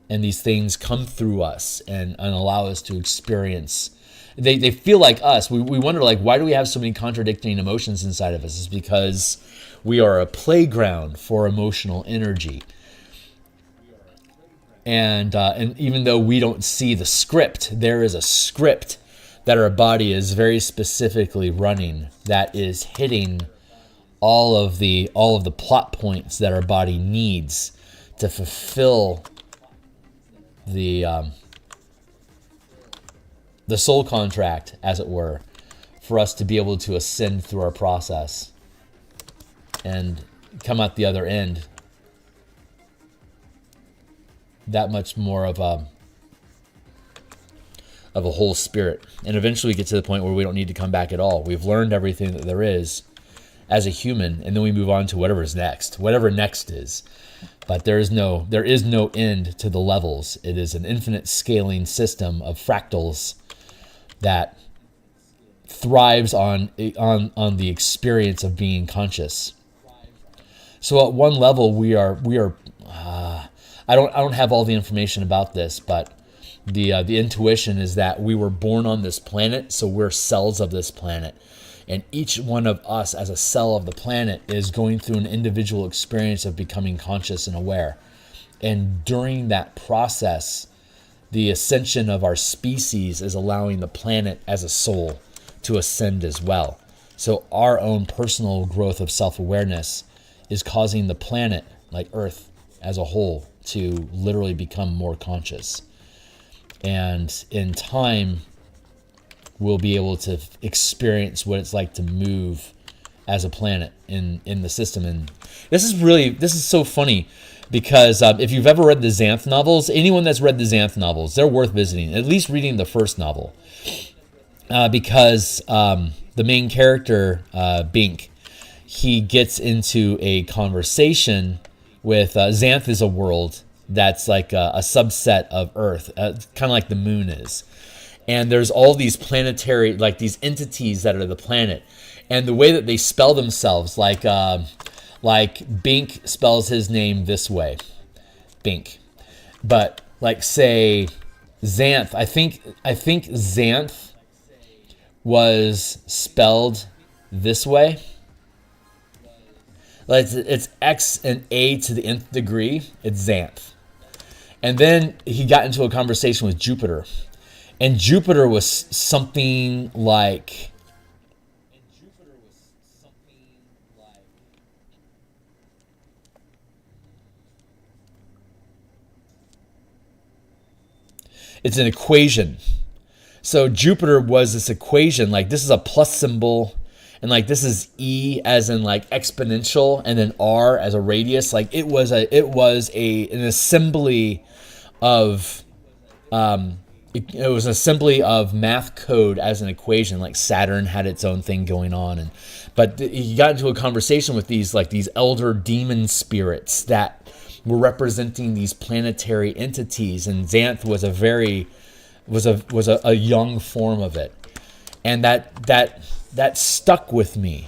And these things come through us and allow us to experience. They feel like us. We wonder, like, why do we have so many contradicting emotions inside of us? It's because we are a playground for emotional energy. And even though we don't see the script, there is a script that our body is very specifically running that is hitting all of the plot points that our body needs to fulfill the soul contract, as it were, for us to be able to ascend through our process and come out the other end that much more of a whole spirit, and eventually get to the point where we don't need to come back at all. We've learned everything that there is as a human, and then we move on to whatever next is. But there is no end to the levels. It is an infinite scaling system of fractals that thrives on the experience of being conscious. So at one level, we are. I don't have all the information about this, but the intuition is that we were born on this planet, so we're cells of this planet. And each one of us as a cell of the planet is going through an individual experience of becoming conscious and aware. And during that process, the ascension of our species is allowing the planet as a soul to ascend as well. So our own personal growth of self-awareness is causing the planet, like Earth as a whole, to literally become more conscious. And in time, we'll be able to experience what it's like to move as a planet in the system. And this is so funny because if you've ever read the Xanth novels, anyone that's read the Xanth novels, they're worth visiting, at least reading the first novel. because the main character, Bink, he gets into a conversation with Xanth is a world that's like a subset of Earth, kind of like the moon is. And there's all these planetary, like these entities that are the planet. And the way that they spell themselves, like Bink spells his name this way, Bink. But like say Xanth, I think Xanth was spelled this way. Like it's X and A to the nth degree. It's Xanth. And then he got into a conversation with Jupiter. And Jupiter was something like... It's an equation. So Jupiter was this equation, like this is a plus symbol, and like this is E as in like exponential, and then R as a radius. Like it was an assembly of it was an assembly of math code as an equation. Like Saturn had its own thing going on, but he got into a conversation with these elder demon spirits that were representing these planetary entities, and Xanth was a young form of it, and that stuck with me.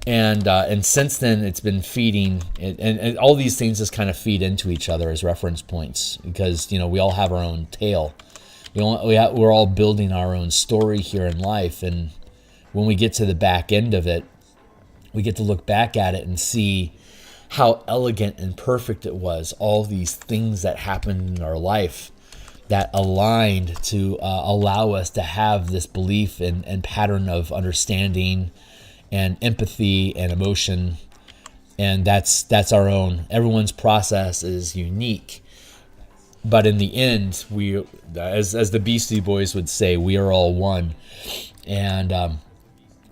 And since then, it's been feeding, and all these things just kind of feed into each other as reference points, because we all have our own tale. We're all building our own story here in life, and when we get to the back end of it, we get to look back at it and see how elegant and perfect it was. All these things that happened in our life that aligned to allow us to have this belief and pattern of understanding and empathy and emotion. And that's our own. Everyone's process is unique. But in the end, we, as the Beastie Boys would say, we are all one. And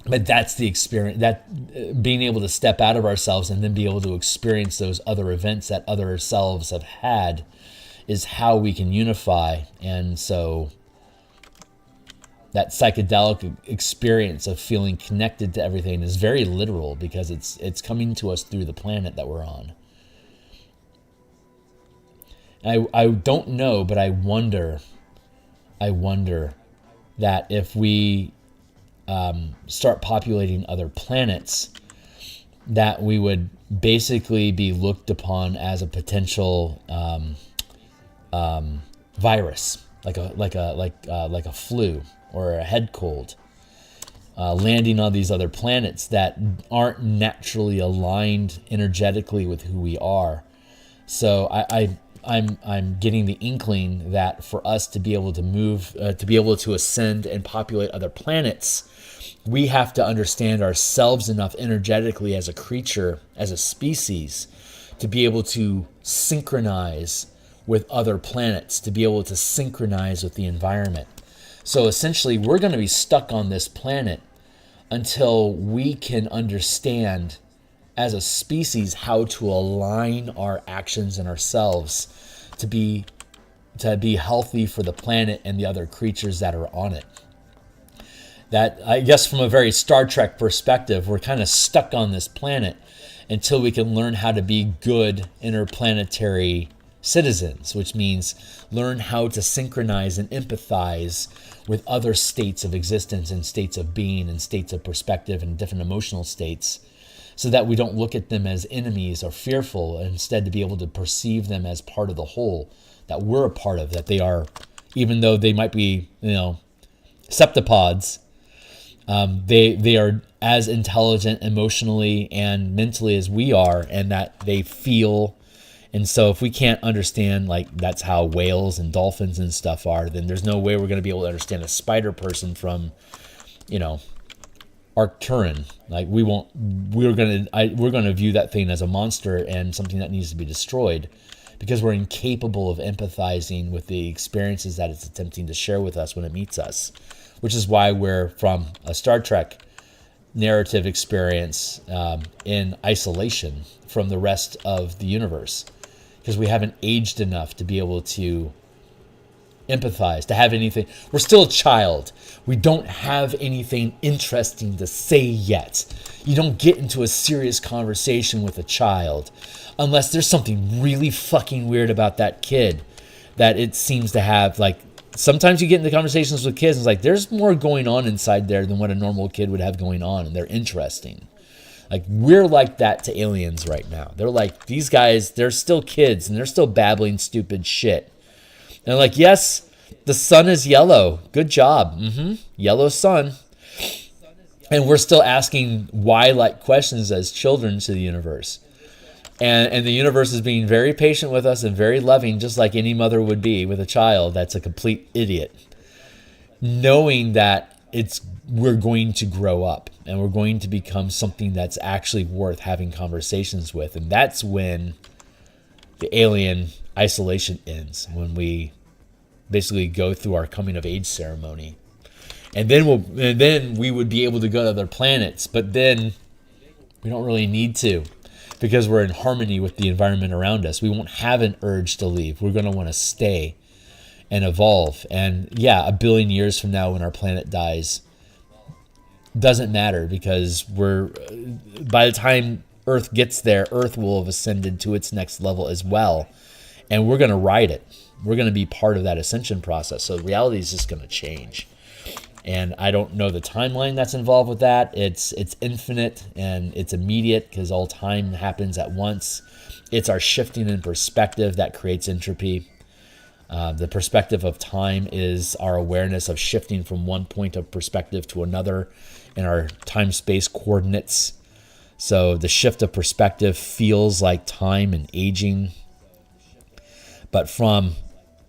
but that's the experience, that being able to step out of ourselves and then be able to experience those other events that other selves have had is how we can unify. And so that psychedelic experience of feeling connected to everything is very literal, because it's coming to us through the planet that we're on. I don't know, but I wonder that if we start populating other planets, that we would basically be looked upon as a potential virus, like a flu or a head cold, landing on these other planets that aren't naturally aligned energetically with who we are. So I'm getting the inkling that for us to be able to move, to be able to ascend and populate other planets, we have to understand ourselves enough energetically as a creature, as a species, to be able to synchronize with other planets, to be able to synchronize with the environment. So essentially, we're going to be stuck on this planet until we can understand as a species how to align our actions and ourselves to be healthy for the planet and the other creatures that are on it. That, I guess, from a very Star Trek perspective, we're kind of stuck on this planet until we can learn how to be good interplanetary citizens, which means learn how to synchronize and empathize with other states of existence and states of being and states of perspective and different emotional states, so that we don't look at them as enemies or fearful, and instead to be able to perceive them as part of the whole that we're a part of, that they are, even though they might be, septopods, they are as intelligent emotionally and mentally as we are, and that they feel. And so if we can't understand, like, that's how whales and dolphins and stuff are, then there's no way we're going to be able to understand a spider person from, Arcturus. Like, we're going to view that thing as a monster and something that needs to be destroyed, because we're incapable of empathizing with the experiences that it's attempting to share with us when it meets us, which is why we're from a Star Trek narrative experience in isolation from the rest of the universe, because we haven't aged enough to be able to empathize, to have anything. We're still a child. We don't have anything interesting to say yet. You don't get into a serious conversation with a child unless there's something really fucking weird about that kid that it seems to have. Like, sometimes you get into conversations with kids and it's like, there's more going on inside there than what a normal kid would have going on, and they're interesting. Like, we're like that to aliens right now. They're like, these guys, they're still kids and they're still babbling stupid shit. And like, yes, the sun is yellow. Good job. Yellow sun. And we're still asking why-like questions as children to the universe. And the universe is being very patient with us and very loving, just like any mother would be with a child that's a complete idiot. Knowing that we're going to grow up and we're going to become something that's actually worth having conversations with. And that's when the alien isolation ends, when we basically go through our coming of age ceremony. And then we would be able to go to other planets, but then we don't really need to, because we're in harmony with the environment around us. We won't have an urge to leave. We're going to want to stay and evolve. And yeah, 1 billion years from now when our planet dies, doesn't matter, because by the time Earth gets there, Earth will have ascended to its next level as well. And we're going to ride it. We're going to be part of that ascension process. So reality is just going to change. And I don't know the timeline that's involved with that. It's infinite and it's immediate, because all time happens at once. It's our shifting in perspective that creates entropy. The perspective of time is our awareness of shifting from one point of perspective to another in our time-space coordinates. So the shift of perspective feels like time and aging. But from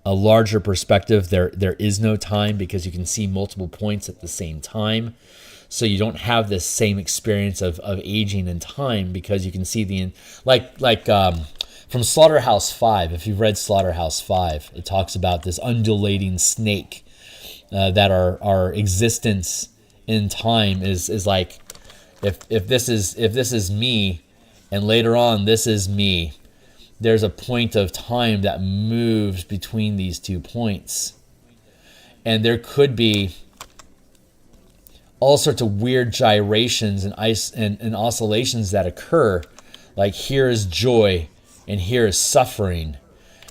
a larger perspective, there is no time, because you can see multiple points at the same time. So you don't have this same experience of aging and time, because you can see from Slaughterhouse 5. If you've read Slaughterhouse 5, it talks about this undulating snake, that our existence in time is like, if this is me, and later on this is me, there's a point of time that moves between these 2 points. And there could be all sorts of weird gyrations and oscillations that occur. Like, here is joy and here is suffering.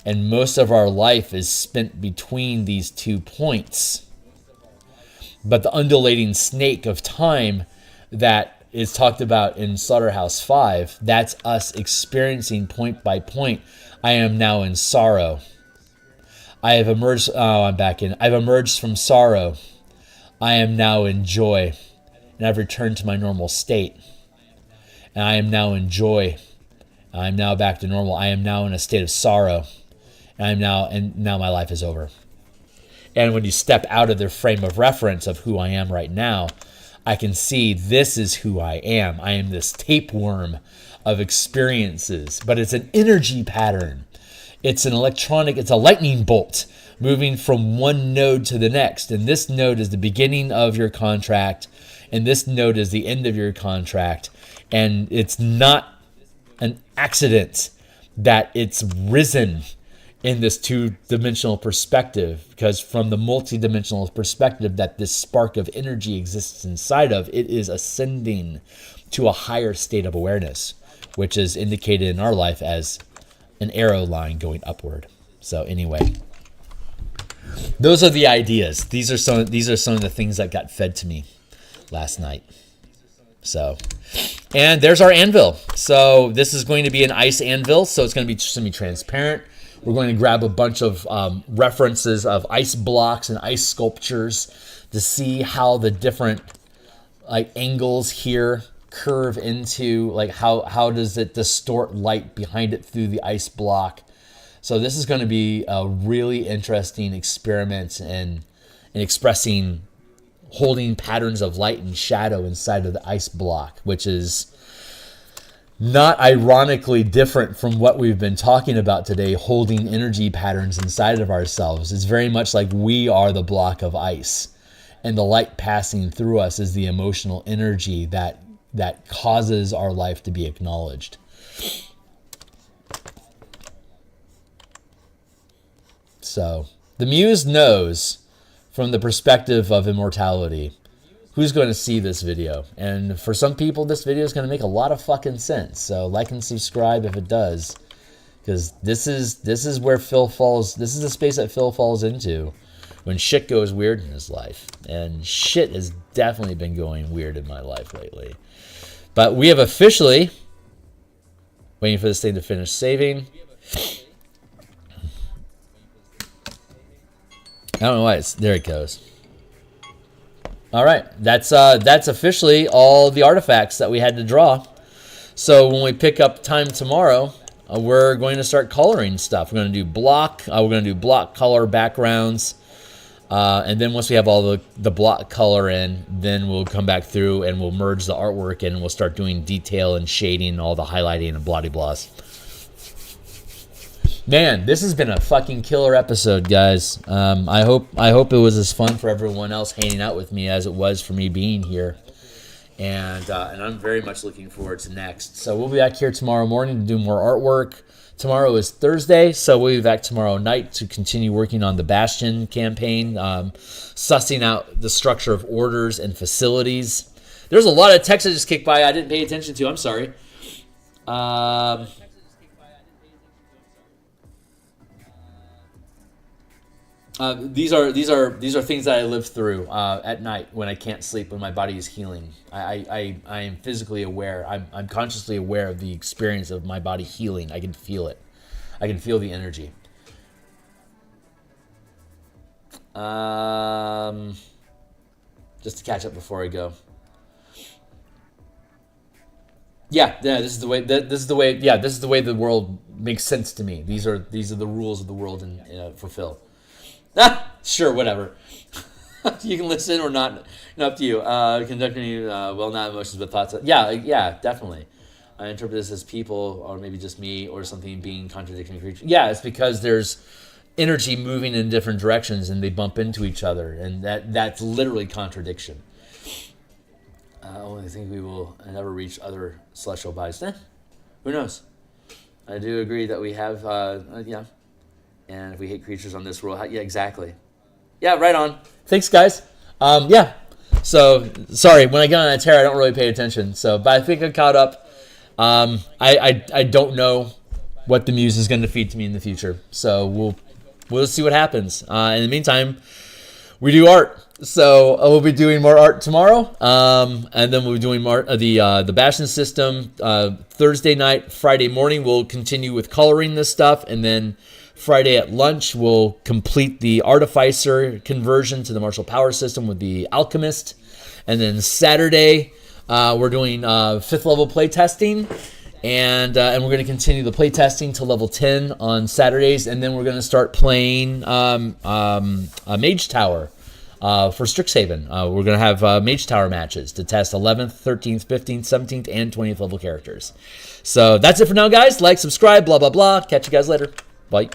And most of our life is spent between these 2 points. But the undulating snake of time that is talked about in Slaughterhouse 5, that's us experiencing point by point. I am now in sorrow. I have emerged. Oh, I'm back in. I've emerged from sorrow. I am now in joy, and I've returned to my normal state. And I am now in joy. I am now back to normal. I am now in a state of sorrow, and now my life is over. And when you step out of the frame of reference of who I am right now, I can see this is who I am. I am this tapeworm of experiences, but it's an energy pattern. It's a lightning bolt moving from one node to the next. And this node is the beginning of your contract, and this node is the end of your contract. And it's not an accident that it's risen in this 2-dimensional perspective, because from the multi-dimensional perspective that this spark of energy exists inside of, it is ascending to a higher state of awareness, which is indicated in our life as an arrow line going upward. So anyway, those are the ideas. These are some of the things that got fed to me last night. So, and there's our anvil. So this is going to be an ice anvil, so it's going to be semi-transparent. We're going to grab a bunch of references of ice blocks and ice sculptures to see how the different angles here curve into, how does it distort light behind it through the ice block. So this is going to be a really interesting experiment in expressing, holding patterns of light and shadow inside of the ice block, which is not ironically different from what we've been talking about today, holding energy patterns inside of ourselves. It's very much like we are the block of ice, and the light passing through us is the emotional energy that causes our life to be acknowledged. So The Muse knows, from the perspective of immortality, who's going to see this video. And for some people, this video is going to make a lot of fucking sense. So like and subscribe if it does. Because this is where Phil falls. This is the space that Phil falls into when shit goes weird in his life. And shit has definitely been going weird in my life lately. But we have officially, waiting for this thing to finish saving. I don't know why it's, there it goes. All right, that's officially all the artifacts that we had to draw. So when we pick up time tomorrow, we're going to start coloring stuff. We're going to do block. We're going to do block color backgrounds. And then once we have all the block color in, then we'll come back through and we'll merge the artwork in and we'll start doing detail and shading and all the highlighting and blah-de-blahs. Man, this has been a fucking killer episode, guys. I hope it was as fun for everyone else hanging out with me as it was for me being here. And I'm very much looking forward to next. So we'll be back here tomorrow morning to do more artwork. Tomorrow is Thursday, so we'll be back tomorrow night to continue working on the Bastion campaign, sussing out the structure of orders and facilities. There's a lot of text that just kicked by I didn't pay attention to. I'm sorry. These are things that I live through at night when I can't sleep, when my body is healing. I am physically aware. I'm consciously aware of the experience of my body healing. I can feel it. I can feel the energy. Just to catch up before I go. Yeah, this is the way. This is the way. Yeah, this is the way the world makes sense to me. These are the rules of the world and fulfill. Sure, whatever. You can listen or not. Up to you. Conducting, well, not emotions, but thoughts. Yeah, definitely. I interpret this as people, or maybe just me, or something being contradicting creatures. Yeah, it's because there's energy moving in different directions, and they bump into each other, and that's literally contradiction. I only think we will never reach other celestial bodies. Who knows? I do agree that we have, yeah. And if we hate creatures on this world, yeah, exactly. Yeah, right on. Thanks, guys. Yeah. So, sorry, when I get on a tear, I don't really pay attention. So, but I think I caught up. I don't know what the Muse is going to feed to me in the future. So, we'll see what happens. In the meantime, we do art. So, we'll be doing more art tomorrow. And then we'll be doing more the Bastion system Thursday night. Friday morning, we'll continue with coloring this stuff. And then Friday at lunch, we'll complete the Artificer conversion to the martial power system with the Alchemist. And then Saturday, we're doing 5th level playtesting. And we're going to continue the playtesting to level 10 on Saturdays. And then we're going to start playing a Mage Tower for Strixhaven. We're going to have Mage Tower matches to test 11th, 13th, 15th, 17th, and 20th level characters. So that's it for now, guys. Like, subscribe, blah, blah, blah. Catch you guys later. Bye.